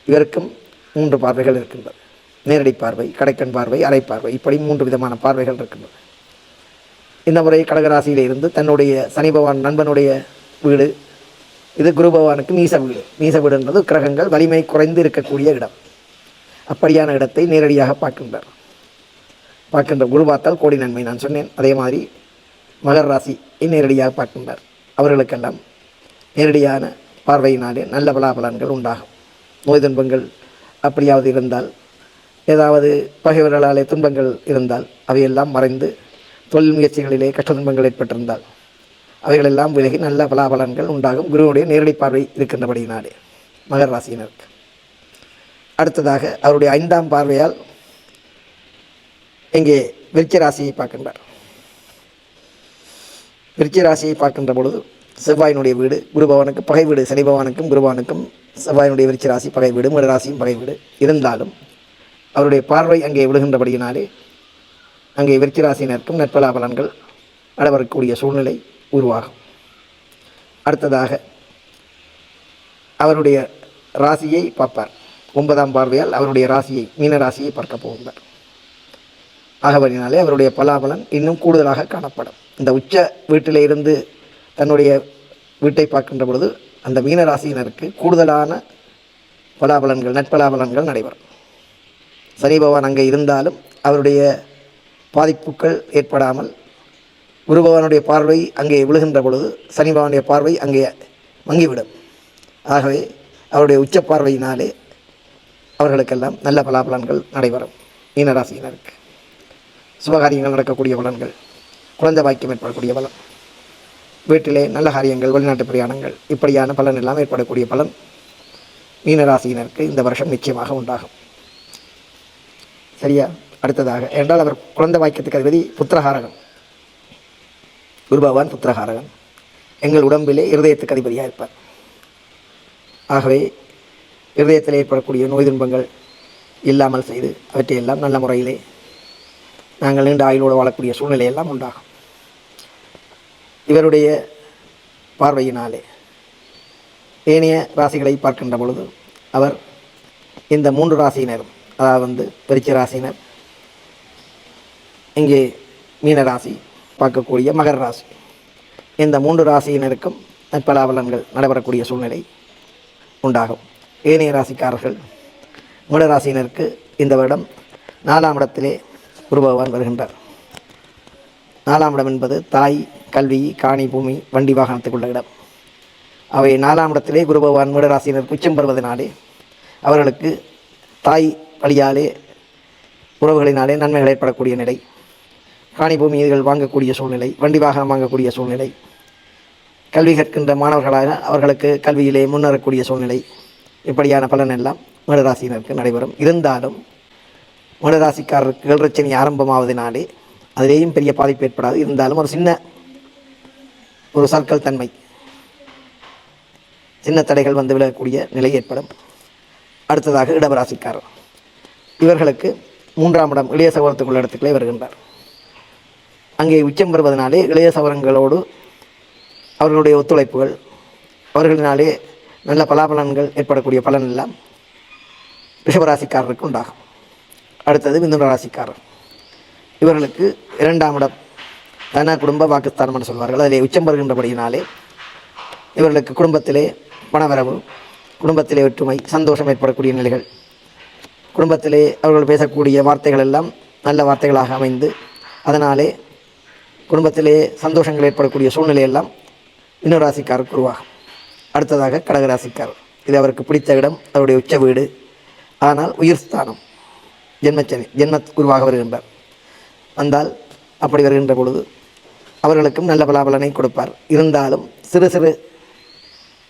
[SPEAKER 1] இவருக்கும் 3 பார்வைகள் இருக்கின்றது. நேரடி பார்வை, கடைக்கண் பார்வை, அரை பார்வை, இப்படி 3 விதமான பார்வைகள் இருக்கின்றன. இந்த முறை கடகராசியிலே இருந்து தன்னுடைய சனி பகவான் நண்பனுடைய வீடு, இது குரு பகவானுக்கு நீச வீடு. நீச வீடுன்றது கிரகங்கள் வலிமை குறைந்து இருக்கக்கூடிய இடம். அப்படியான இடத்தை நேரடியாக பார்க்கின்றார். பார்க்கின்ற குரு பார்த்தால் கோடி நன்மை, நான் சொன்னேன். அதே மாதிரி மகர் ராசி நேரடியாக பார்க்கின்றார். அவர்களுக்கெல்லாம் நேரடியான பார்வையினாலே நல்ல பலாபலன்கள் உண்டாகும். நோய் துன்பங்கள் அப்படியாவது இருந்தால், ஏதாவது பகைவர்களாலே துன்பங்கள் இருந்தால் அவையெல்லாம் மறைந்து, தொழில் முயற்சிகளிலே கஷ்ட துன்பங்கள் ஏற்பட்டிருந்தால் அவைகளெல்லாம் விலகி நல்ல பலாபலன்கள் உண்டாகும். குருவுடைய நேரடி பார்வை இருக்கின்றபடியினாலே மகர் ராசியினருக்கு. அடுத்ததாக அவருடைய 5ஆம் பார்வையால் இங்கே விருச்சிக ராசியை பார்க்கின்றார். விருச்சிக ராசியை பார்க்கின்ற பொழுது செவ்வாயினுடைய வீடு, குரு பகவானுக்கு பகை வீடு. சனி பகவானுக்கும் குருபவனுக்கும் செவ்வாயினுடைய விருச்சிக ராசி பகை வீடு, மீன ராசியும் பகை வீடு. இருந்தாலும் அவருடைய பார்வை அங்கே விழுகின்றபடியினாலே அங்கே விருச்சிக ராசியினருக்கும் நற்பலாபலன்கள் நடைபெறக்கூடிய சூழ்நிலை உருவாகும். அடுத்ததாக அவருடைய ராசியை பார்ப்பார். 9ஆம் பார்வையால் அவருடைய ராசியை, மீன ராசியை பார்க்க போகின்றார். ஆகவதினாலே அவருடைய பலாபலன் இன்னும் கூடுதலாக காணப்படும். இந்த உச்ச வீட்டிலே இருந்து தன்னுடைய வீட்டை பார்க்கின்ற பொழுது அந்த மீன ராசியினருக்கு கூடுதலான பலாபலன்கள், நட்பலாபலன்கள் நடைபெறும். சனி பகவான் அங்கே இருந்தாலும் அவருடைய பாதிப்புகள் ஏற்படாமல் குரு பகவானுடைய பார்வை அங்கே விழுகின்ற பொழுது சனி பகவானுடைய பார்வை அங்கே மங்கிவிடும். ஆகவே அவருடைய உச்ச பார்வையினாலே அவர்களுக்கெல்லாம் நல்ல பலாபலன்கள் நடைபெறும். மீனராசியினருக்கு சுபகாரியங்கள் நடக்கக்கூடிய பலன்கள், குழந்தை பாக்கியம் ஏற்படக்கூடிய பலன், வீட்டிலே நல்ல காரியங்கள், வெளிநாட்டு பிரயாணங்கள், இப்படியான பலன் எல்லாம் ஏற்படக்கூடிய பலன் மீனராசியினருக்கு இந்த வருஷம் நிச்சயமாக உண்டாகும். சரியா? அடுத்ததாக என்றால் அவர் குழந்தை வாக்கியத்துக்கு அதிபதி புத்திரகாரகன். குரு பகவான் புத்திரகாரகன். எங்கள் உடம்பிலே இருதயத்துக்கு அதிபதியாக இருப்பார். ஆகவே இருதயத்தில் ஏற்படக்கூடிய நோய் துன்பங்கள் இல்லாமல் செய்து அவற்றையெல்லாம் நல்ல முறையிலே நாங்கள் நீண்ட ஆயுளோடு வாழக்கூடிய சூழ்நிலையெல்லாம் உண்டாகும். இவருடைய பார்வையினாலே ஏனைய ராசிகளை பார்க்கின்ற பொழுது அவர் இந்த 3 ராசியினரும், அதாவது விருச்சிக ராசியினர், இங்கே மீன ராசி, பார்க்கக்கூடிய மகர ராசி, இந்த 3 ராசியினருக்கும் நற்பலாபலன்கள் நடைபெறக்கூடிய சூழ்நிலை உண்டாகும். ஏனைய ராசிக்காரர்கள் மூலராசியினருக்கு இந்த வருடம் 4ஆம் இடத்திலே குரு பகவான் வருகின்றார். 4ஆம் இடம் என்பது தாய், கல்வி, காணி, பூமி, வண்டி வாகனத்துக்குள்ள இடம். அவை 4ஆம் இடத்திலே குரு பகவான் மூலராசியினருக்கு உச்சம் பெறுவதனாலே அவர்களுக்கு தாய் வழியாலே உறவுகளினாலே நன்மைகள் ஏற்படக்கூடிய நிலை, காணி பூமிகள் வாங்கக்கூடிய சூழ்நிலை, வண்டி வாகனம் வாங்கக்கூடிய சூழ்நிலை, கல்வி கற்கின்ற மாணவர்களாக அவர்களுக்கு கல்வியிலே முன்னேறக்கூடிய சூழ்நிலை, இப்படியான பலன் எல்லாம் மீனராசியினருக்கு நடைபெறும். இருந்தாலும் மீனராசிக்காரருக்கு ஏழரைச்சனி ஆரம்பமாவதனாலே அதிலேயும் பெரிய பாதிப்பு ஏற்படாது. இருந்தாலும் ஒரு சின்ன சர்க்கல் தன்மை, சின்ன தடைகள் வந்து விழக்கூடிய நிலை ஏற்படும். அடுத்ததாக இடபராசிக்காரர், இவர்களுக்கு 3ஆம் இடம் இளைய சகோதரத்துக்குள்ள இடத்துக்களே வருகின்றார். அங்கே உச்சம் வருவதனாலே இளைய சகோதரங்களோடு அவர்களுடைய ஒத்துழைப்புகள், அவர்களினாலே நல்ல பலாபலன்கள் ஏற்படக்கூடிய பலன் எல்லாம் ரிஷபராசிக்காரருக்கு உண்டாகும். அடுத்தது மிதுன ராசிக்காரர், இவர்களுக்கு 2ஆம் இடம் தன குடும்ப வாக்குஸ்தானம் என்று சொல்வார்கள். அதிலே உச்சம் வருகின்றபடியினாலே இவர்களுக்கு குடும்பத்திலே பணவரவு, குடும்பத்திலே ஒற்றுமை, சந்தோஷம் ஏற்படக்கூடிய நிலைகள், குடும்பத்திலே அவர்கள் பேசக்கூடிய வார்த்தைகள் எல்லாம் நல்ல வார்த்தைகளாக அமைந்து அதனாலே குடும்பத்திலே சந்தோஷங்கள் ஏற்படக்கூடிய சூழ்நிலையெல்லாம் இன்னொரு ராசிக்காரருக்கு உருவாகும். அடுத்ததாக கடகராசிக்காரர். இது அவருக்கு பிடித்த இடம், அவருடைய உச்ச வீடு. ஆனால் உயிர் ஸ்தானம் ஜென்மச்சனி, ஜென்ம குருவாக வருகின்றார். வந்தால் அப்படி வருகின்ற பொழுது அவர்களுக்கும் நல்ல பலாபலனை கொடுப்பார். இருந்தாலும் சிறு சிறு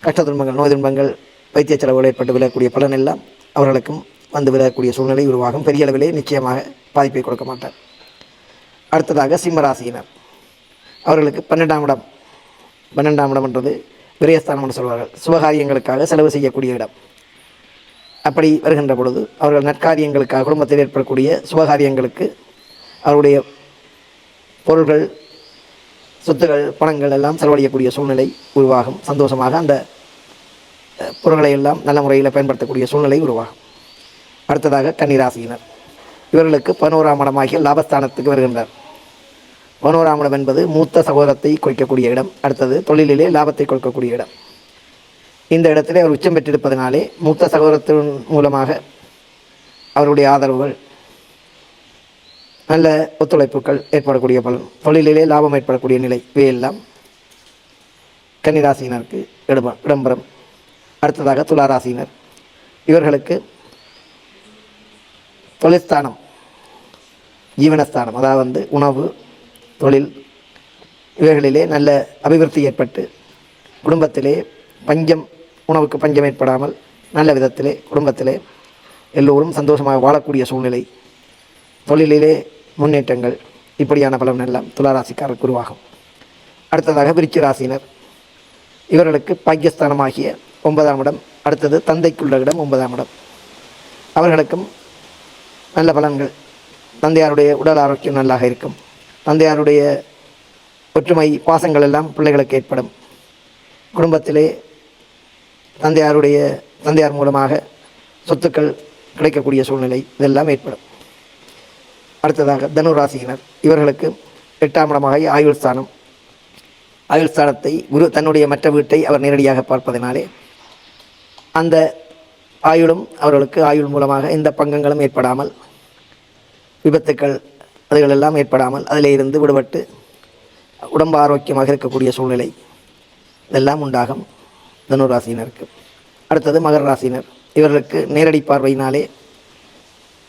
[SPEAKER 1] கஷ்ட துன்பங்கள், நோய் துன்பங்கள், வைத்திய செலவுகள் ஏற்பட்டு விழக்கூடிய பலன் எல்லாம் அவர்களுக்கும் வந்து விழக்கூடிய சூழ்நிலை உருவாகும். பெரிய அளவிலே நிச்சயமாக பாதிப்பை கொடுக்க மாட்டார். அடுத்ததாக சிம்மராசியினர். அவர்களுக்கு 12ஆம் இடம். 12ஆம் இடம் என்றது விரயஸ்தானம் என்று சொல்வார்கள். சுபகாரியங்களுக்காக செலவு செய்யக்கூடிய இடம். அப்படி வருகின்ற பொழுது அவர்கள் நற்காரியங்களுக்காக குடும்பத்தில் ஏற்படக்கூடிய சுபகாரியங்களுக்கு அவருடைய பொருள்கள், சொத்துகள், பணங்கள் எல்லாம் செலவழிக்கக்கூடிய சூழ்நிலை உருவாகும். சந்தோஷமாக அந்த பொருள்களை எல்லாம் நல்ல முறையில் பயன்படுத்தக்கூடிய சூழ்நிலை உருவாகும். அடுத்ததாக கன்னிராசியினர். இவர்களுக்கு 11ஆம் இடமாகிய லாபஸ்தானத்துக்கு வருகின்றார். 11ஆம் இடம் என்பது மூத்த சகோதரத்தை குறிக்கக்கூடிய இடம். அடுத்தது தொழிலிலே லாபத்தை கொடுக்கக்கூடிய இடம். இந்த இடத்திலே அவர் உச்சம் பெற்றிருப்பதனாலே மூத்த சகோதரத்தின் மூலமாக அவருடைய ஆதரவுகள், நல்ல ஒத்துழைப்புகள் ஏற்படக்கூடிய பலன், தொழிலிலே லாபம் ஏற்படக்கூடிய நிலை, இவையெல்லாம் கன்னிராசியினருக்கு இடம்பெறும். அடுத்ததாக துளாராசியினர். இவர்களுக்கு தொழில்ஸ்தானம், ஜீவனஸ்தானம், அதாவது உணவு, தொழில், இவைகளிலே நல்ல அபிவிருத்தி ஏற்பட்டு குடும்பத்திலே பஞ்சம், உணவுக்கு பஞ்சம் ஏற்படாமல் நல்ல விதத்திலே குடும்பத்திலே எல்லோரும் சந்தோஷமாக வாழக்கூடிய சூழ்நிலை, தொழிலிலே முன்னேற்றங்கள், இப்படியான பலன் எல்லாம் துளாராசிக்காரருக்கு உருவாகும். அடுத்ததாக விருச்சிக ராசியினர். இவர்களுக்கு பாக்கியஸ்தானமாகிய 9ஆம் இடம். அடுத்தது தந்தைக்குள்ள இடம் 9ஆம் இடம். அவர்களுக்கும் நல்ல பலன்கள். தந்தையாருடைய உடல் ஆரோக்கியம் நல்லாக இருக்கும். தந்தையாருடைய ஒற்றுமை, பாசங்கள் எல்லாம் பிள்ளைகளுக்கு ஏற்படும். குடும்பத்திலே தந்தையார் மூலமாக சொத்துக்கள் கிடைக்கக்கூடிய சூழ்நிலை இதெல்லாம் ஏற்படும். அடுத்ததாக தனுராசியினர். இவர்களுக்கு 8ஆம் இடமாக ஆயுள் ஸ்தானம். ஆயுள் ஸ்தானத்தை குரு தன்னுடைய மற்ற வீட்டை அவர் நேரடியாக பார்ப்பதனாலே அந்த ஆயுளும் அவர்களுக்கு ஆயுள் மூலமாக எந்த பங்கங்களும் ஏற்படாமல், விபத்துக்கள் அதுகளெல்லாம் ஏற்படாமல் அதிலே இருந்து விடுபட்டு உடம்பு ஆரோக்கியமாக இருக்கக்கூடிய சூழ்நிலை இதெல்லாம் உண்டாகும் தனுராசியினருக்கு. அடுத்தது மகர ராசியினர். இவர்களுக்கு நேரடி பார்வையினாலே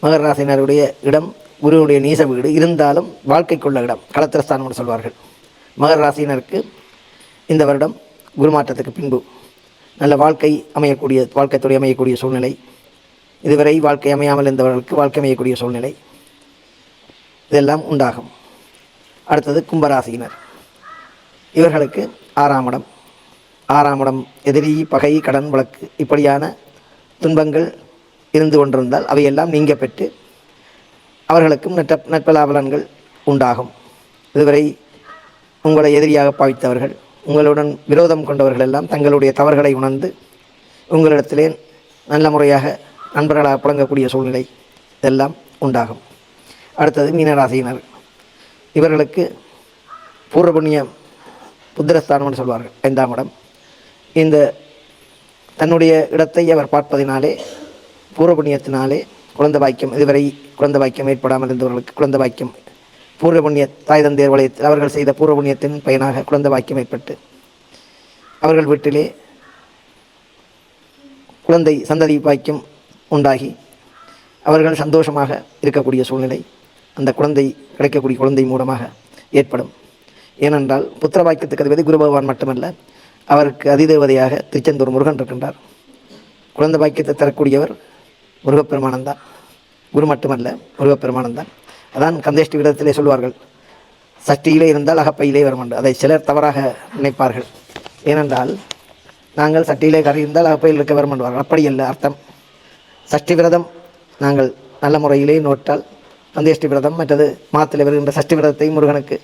[SPEAKER 1] மகர ராசியினருடைய இடம் குருவுடைய நீச வீடு, இருந்தாலும் வாழ்க்கைக்குள்ள இடம், களத்திரஸ்தானம் என்று சொல்வார்கள். மகர ராசியினருக்கு இந்த வருடம் குருமாற்றத்துக்கு பின்பு நல்ல வாழ்க்கை அமையக்கூடிய சூழ்நிலை, இதுவரை வாழ்க்கை அமையாமல் இருந்தவர்களுக்கு வாழ்க்கை அமையக்கூடிய சூழ்நிலை இதெல்லாம் உண்டாகும். அடுத்தது கும்பராசியினர். இவர்களுக்கு 6ஆம் இடம். 6ஆம் இடம் எதிரி, பகை, கடன், வழக்கு, இப்படியான துன்பங்கள் இருந்து கொண்டிருந்தால் அவையெல்லாம் நீங்க பெற்று அவர்களுக்கும் நட்பலாபலன்கள் உண்டாகும். இதுவரை உங்களை எதிரியாக பாவித்தவர்கள், உங்களுடன் விரோதம் கொண்டவர்கள் எல்லாம் தங்களுடைய தவறுகளை உணர்ந்து உங்களிடத்திலே நல்ல முறையாக நண்பர்களாக புழங்கக்கூடிய சூழ்நிலை இதெல்லாம் உண்டாகும். அடுத்தது மீனராசியினர். இவர்களுக்கு பூர்வ புண்ணியம், புத்திரஸ்தானம் என்று சொல்வார்கள், 5ஆம் இடம். இந்த தன்னுடைய இடத்தை அவர் பார்ப்பதினாலே பூர்வ புண்ணியத்தினாலே குழந்தை பாக்கியம், இதுவரை குழந்தை பாக்கியம் ஏற்படாமல் இருந்தவர்களுக்கு குழந்தை பாக்கியம், பூர்வ புண்ணிய தாய் தந்தையர் வளையத்தில் அவர்கள் செய்த பூர்வ புண்ணியத்தின் பயனாக குழந்தை பாக்கியம் ஏற்பட்டு அவர்கள் வீட்டிலே குழந்தை சந்ததி பாக்கியம் உண்டாகி அவர்கள் சந்தோஷமாக இருக்கக்கூடிய சூழ்நிலை அந்த கிடைக்கக்கூடிய குழந்தை மூலமாக ஏற்படும். ஏனென்றால் புத்திர பாக்கியத்துக்கு அதிபதி குரு பகவான் மட்டுமல்ல, அவருக்கு அதிதேவதையாக திருச்செந்தூர் முருகன் இருக்கின்றார். குழந்தை பாக்கியத்தை தரக்கூடியவர் முருகப்பெருமானந்தான், குரு மட்டுமல்ல முருகப்பெருமானந்தான். அதான் கந்தேஷ்டி விதத்திலே சொல்வார்கள், சஷ்டியிலே இருந்தால் அகப்பையிலே வரும் என்று. அதை சிலர் தவறாக நினைப்பார்கள். ஏனென்றால் நாங்கள் சட்டியிலே கறி இருந்தால் அகப்பையில் இருக்க வரும் என்பார்கள். அப்படி அல்ல அர்த்தம். சஷ்டி விரதம் நாங்கள் நல்ல முறையிலே நோட்டால் கந்தேஷ்டி விரதம், மற்றது மாதத்தில் வருகின்ற சஷ்டி விரதத்தை முருகனுக்கு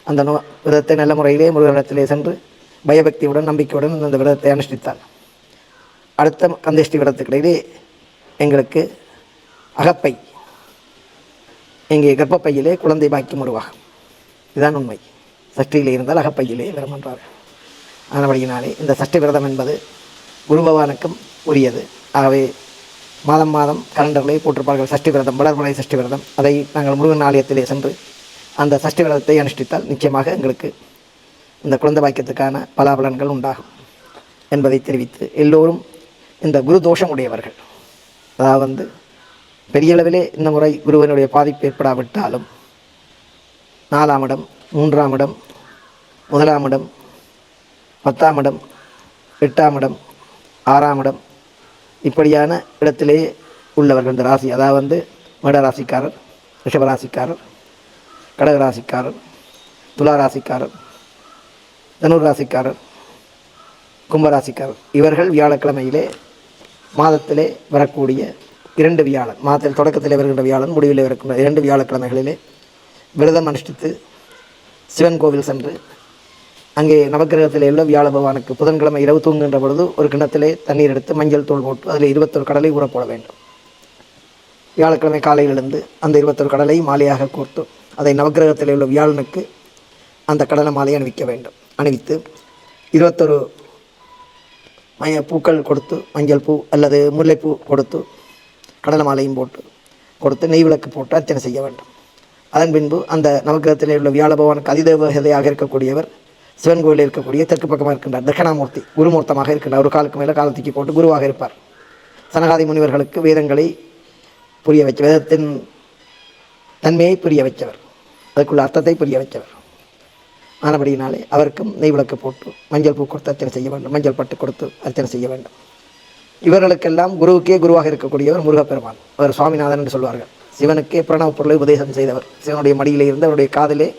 [SPEAKER 1] அந்த விரதத்தை நல்ல முறையிலே முருகனிடத்திலே சென்று பயபக்தியுடன் நம்பிக்கையுடன் அந்த விரதத்தை அனுஷ்டித்தால் அடுத்த கந்தேஷ்டி விரதத்துக்கிடையிலே எங்களுக்கு அகப்பை, இங்கே கர்ப்பப்பையிலே குழந்தை பாக்கியம் உருவாகும். இதுதான் உண்மை. சஷ்டியிலே இருந்தால் அகப்பையிலே வரும் என்றார்கள். ஆனபடியினாலே இந்த சஷ்டி விரதம் என்பது குரு பகவானுக்கும் உரியது. ஆகவே மாதம் மாதம் கலண்டர்களை போட்டிருப்பார்கள் சஷ்டி விரதம், வளர்மலை சஷ்டி விரதம். அதை நாங்கள் முருகன் ஆலயத்திலே சென்று அந்த சஷ்டி விரதத்தை அனுஷ்டித்தால் நிச்சயமாக எங்களுக்கு இந்த குழந்தை பாக்கியத்துக்கான பலாபலன்கள் உண்டாகும் என்பதை தெரிவித்து எல்லோரும் இந்த குரு தோஷம் உடையவர்கள், அதாவது பெரிய அளவிலே இந்த முறை குருவனுடைய பாதிப்பு ஏற்படாவிட்டாலும் 4ஆம் இடம், 3ஆம் இடம், 1ஆம் இடம், 10ஆம் இடம், 8ஆம் இடம், 6ஆம் இடம் இப்படியான இடத்திலே உள்ளவர்கள் இந்த ராசி, அதாவது மேடராசிக்காரர், ரிஷபராசிக்காரர், கடகராசிக்காரர், துளாராசிக்காரர், தனுராசிக்காரர், கும்பராசிக்காரர் இவர்கள் வியாழக்கிழமையிலே மாதத்திலே வரக்கூடிய 2 வியாழன், மாதத்தில் தொடக்கத்திலே வருகின்ற வியாழன், முடிவிலே வருகின்ற 2 வியாழக்கிழமைகளிலே விரதம் அனுஷ்டித்து சிவன் கோவில் சென்று அங்கே நவக்கிரகத்திலே உள்ள வியாழ பகவானுக்கு புதன்கிழமை இரவு தூங்குகின்ற பொழுது ஒரு கிணத்திலே தண்ணீர் எடுத்து மஞ்சள் தூள் போட்டு அதில் 21 கடலை ஊறப்போட வேண்டும். வியாழக்கிழமை காலையில் எழுந்து அந்த 21 கடலை மாலையாக கோர்த்து அதை நவக்கிரகத்திலே உள்ள வியாழனுக்கு அந்த கடலை மாலையை அணிவிக்க வேண்டும். அணிவித்து 21 பூக்கள் கொடுத்து, மஞ்சள் பூ அல்லது முல்லைப்பூ கொடுத்து கடலை மாலையும் போட்டு கொடுத்து நெய் விளக்கு போட்டு அர்ச்சனை செய்ய வேண்டும். அதன் பின்பு அந்த நவக்கிரகத்திலே உள்ள வியாழ பகவானுக்கு அதிதேவதையாக இருக்கக்கூடியவர் சிவன் கோயிலில் இருக்கக்கூடிய தெற்கு பக்கமாக இருக்கின்றார். தட்சிணாமூர்த்தி குருமூர்த்தமாக இருக்கின்றார். ஒரு காலுக்கு மேலே காலத்துக்கு போட்டு குருவாக இருப்பார். சனகாதி முனிவர்களுக்கு வேதங்களை புரிய வச்ச, வேதத்தின் தன்மையை புரிய வைத்தவர், அதுக்குள்ள அர்த்தத்தை புரிய வைத்தவர். ஆனபடியினாலே அவருக்கும் நெய் விளக்கு போட்டு மஞ்சள் பூ கொடுத்து அர்ச்சனை செய்ய வேண்டும், மஞ்சள் பட்டு கொடுத்து அர்ச்சனை செய்ய வேண்டும். இவர்களுக்கெல்லாம் குருவுக்கே குருவாக இருக்கக்கூடியவர் முருகப்பெருமான். அவர் சுவாமிநாதன் என்று சொல்வார்கள். சிவனுக்கே பிரணவ பொருளை உபதேசம் செய்தவர். சிவனுடைய மடியிலே இருந்து அவருடைய காதிலே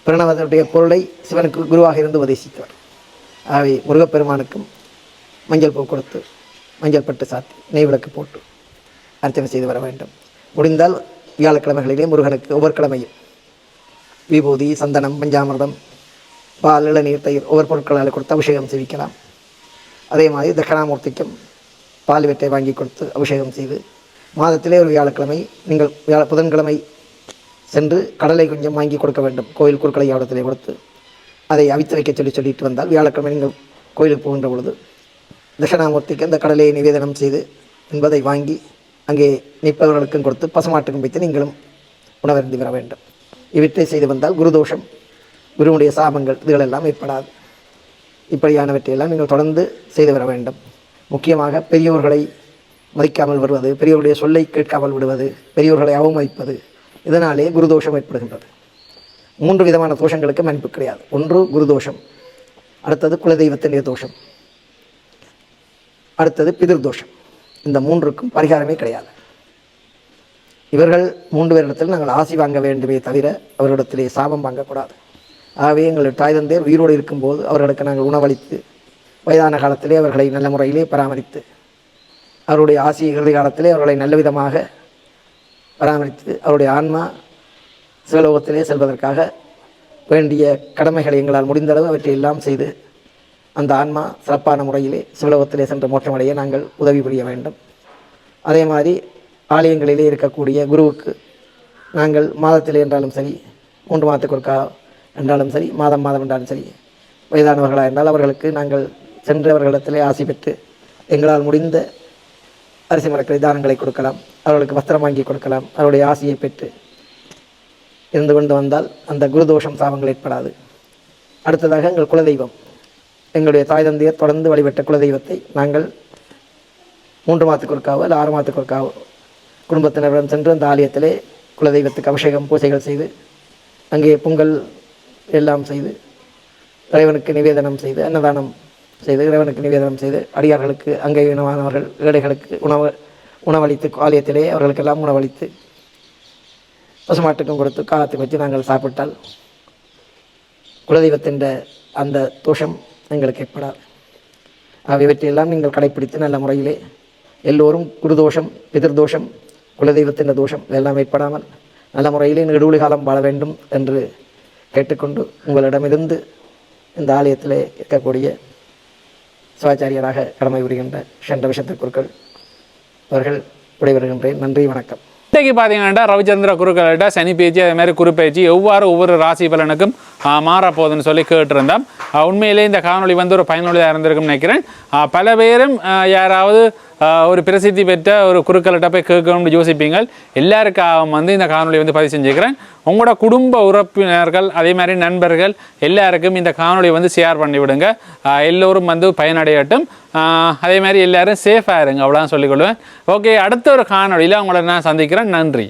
[SPEAKER 1] பிரணவனுடைய பொருளை சிவனுக்கு குருவாக இருந்து உபதேசித்தவர். ஆகவே முருகப்பெருமானுக்கும் மஞ்சள் பூ கொடுத்து மஞ்சள் பட்டு சாத்தி நெய் விளக்கு போட்டு அர்ச்சனை செய்து வர வேண்டும். முடிந்தால் வியாழக்கிழமைகளிலே முருகனுக்கு ஒவ்வொரு கிழமையும் விபூதி, சந்தனம், பஞ்சாமிர்தம், பால், இளநீர், தயிர் ஒவ்வொரு பொருட்களால் கொடுத்து அபிஷேகம் செய்விக்கலாம். அதே மாதிரி தட்சிணாமூர்த்திக்கும் பால் வெட்டை வாங்கி கொடுத்து அபிஷேகம் செய்து மாதத்திலே ஒரு வியாழக்கிழமை நீங்கள் புதன்கிழமை சென்று கடலை கொஞ்சம் வாங்கி கொடுக்க வேண்டும். கோயில் குறுக்களை யாவடத்திலே கொடுத்து அதை அவித்து வைக்க சொல்லிட்டு வந்தால் வியாழக்கிழமை நீங்கள் கோயிலுக்கு போகின்ற பொழுது தட்சிணாமூர்த்திக்கு அந்த கடலையை நிவேதனம் செய்து என்பதை வாங்கி அங்கே நிற்பவர்களுக்கும் கொடுத்து பசுமாட்டுக்கும் வைத்து நீங்களும் உணவருந்தி வர வேண்டும். இவற்றை செய்து வந்தால் குருதோஷம், குருவுடைய சாபங்கள் இதுகளெல்லாம் ஏற்படாது. இப்படியானவற்றையெல்லாம் நீங்கள் தொடர்ந்து செய்து வர வேண்டும். முக்கியமாக பெரியோர்களை மதிக்காமல் வருவது, பெரியோருடைய சொல்லை கேட்காமல் விடுவது, பெரியோர்களை அவமதிப்பது, இதனாலே குருதோஷம் ஏற்படுகின்றது. 3 விதமான தோஷங்களுக்கு மன்னிப்பு கிடையாது. ஒன்று குருதோஷம், அடுத்தது குலதெய்வத்தினுடைய தோஷம், அடுத்தது பிதிர்தோஷம். இந்த 3க்கும் பரிகாரமே கிடையாது. இவர்கள் 3 பேரிடத்தில் நாங்கள் ஆசி வாங்க வேண்டுமே தவிர அவர்களிடத்திலே சாபம் வாங்கக்கூடாது. ஆகவே எங்கள் தாய் தந்தையர் உயிரோடு இருக்கும்போது அவர்களுக்கு நாங்கள் உணவளித்து வயதான காலத்திலே அவர்களை நல்ல முறையிலே பராமரித்து அவருடைய ஆசி இறுதி காலத்திலே அவர்களை நல்ல விதமாக பராமரித்து அவருடைய ஆன்மா சிவலோகத்திலே செல்வதற்காக வேண்டிய கடமைகளை எங்களால் முடிந்தளவு அவற்றை எல்லாம் செய்து அந்த ஆன்மா சிறப்பான முறையிலே சிவலோகத்திலே சென்று மோட்சமடைய நாங்கள் உதவி புரிய வேண்டும். அதே மாதிரி ஆலயங்களிலே இருக்கக்கூடிய குருவுக்கு நாங்கள் மாதத்திலே என்றாலும் சரி, 3 மாதத்துக்கு ஒருக்கா என்றாலும் சரி, மாதம் என்றாலும் சரி, வயதானவர்களாக இருந்தால் அவர்களுக்கு நாங்கள் சென்று அவர்களிடத்திலே ஆசி பெற்று எங்களால் முடிந்த அரிசி மரக்கரை தானங்களை கொடுக்கலாம், அவர்களுக்கு வஸ்திரம் வாங்கி கொடுக்கலாம். அவருடைய ஆசியை பெற்று இருந்து கொண்டு வந்தால் அந்த குருதோஷம் சாபங்கள் ஏற்படாது. அடுத்ததாக எங்கள் குலதெய்வம், எங்களுடைய தாய் தந்தையர் தொடர்ந்து வழிபட்ட குலதெய்வத்தை நாங்கள் 3 மாதத்துக்கு ஒருக்காவோ இல்லை 6 மாதத்துக்கு ஒருக்காவோ குடும்பத்தினரிடம் சென்று அந்த ஆலயத்திலே குலதெய்வத்துக்கு அபிஷேகம் பூஜைகள் செய்து அங்கே பொங்கல் எல்லாம் செய்து இறைவனுக்கு நிவேதனம் செய்து அன்னதானம் செய்து இறைவனுக்கு நிவேதனம் செய்து அடியார்களுக்கு அங்கே இனமானவர்கள் ஏழைகளுக்கு உணவளித்து ஆலயத்திலே அவர்களுக்கெல்லாம் உணவளித்து பசுமாட்டுக்கும் கொடுத்து காலத்துக்கு வச்சு நாங்கள் சாப்பிட்டால் குலதெய்வத்தின் அந்த தோஷம் எங்களுக்கு ஏற்படாது. இவற்றையெல்லாம் நீங்கள் கடைப்பிடித்து நல்ல முறையிலே எல்லோரும் குருதோஷம், பிதிர்தோஷம், குலதெய்வத்தின் தோஷம் இதெல்லாம் ஏற்படாமல் நல்ல முறையிலே நெடுவழி காலம் வாழ வேண்டும் என்று கேட்டுக்கொண்டு உங்களிடமிருந்து இந்த ஆலயத்திலே இருக்கக்கூடிய சிவாச்சாரியராக கடமை புரிகின்ற சென்ற விஷயத்திற்குள் அவர்கள் விடைபெறுகின்றேன். நன்றி, வணக்கம்.
[SPEAKER 2] இன்றைக்கு பார்த்தீங்கன்னா ரவிச்சந்திர குருக்கள்கிட்ட சனி பேச்சு அதே மாதிரி குரு பேச்சு எவ்வாறு ஒவ்வொரு ராசி பலனுக்கும் மாறப்போகுதுன்னு சொல்லி கேட்டிருந்தோம். உண்மையிலே இந்த காணொளி வந்து ஒரு பயனுள்ளதாக இருந்திருக்கும்னு நினைக்கிறேன். பல பேரும் யாராவது ஒரு பிரசித்தி பெற்ற ஒரு குருக்கள்கிட்ட போய் கேட்கணும்னு யோசிப்பீங்க. எல்லாருக்காக வந்து இந்த காணொளி வந்து பதிவு செஞ்சுக்கிறேன். உங்களோட குடும்ப உறுப்பினர்கள் அதே மாதிரி நண்பர்கள் எல்லாருக்கும் இந்த காணொளி வந்து ஷேர் பண்ணி விடுங்க. எல்லோரும் வந்து பயனடையட்டும். அதே மாதிரி எல்லாரும் சேஃபாக இருங்க, அவ்வளோதான் சொல்லிக்கொள்வேன். ஓகே, அடுத்த ஒரு காணொளியில் உங்களை நான் சந்திக்கிறேன். நன்றி.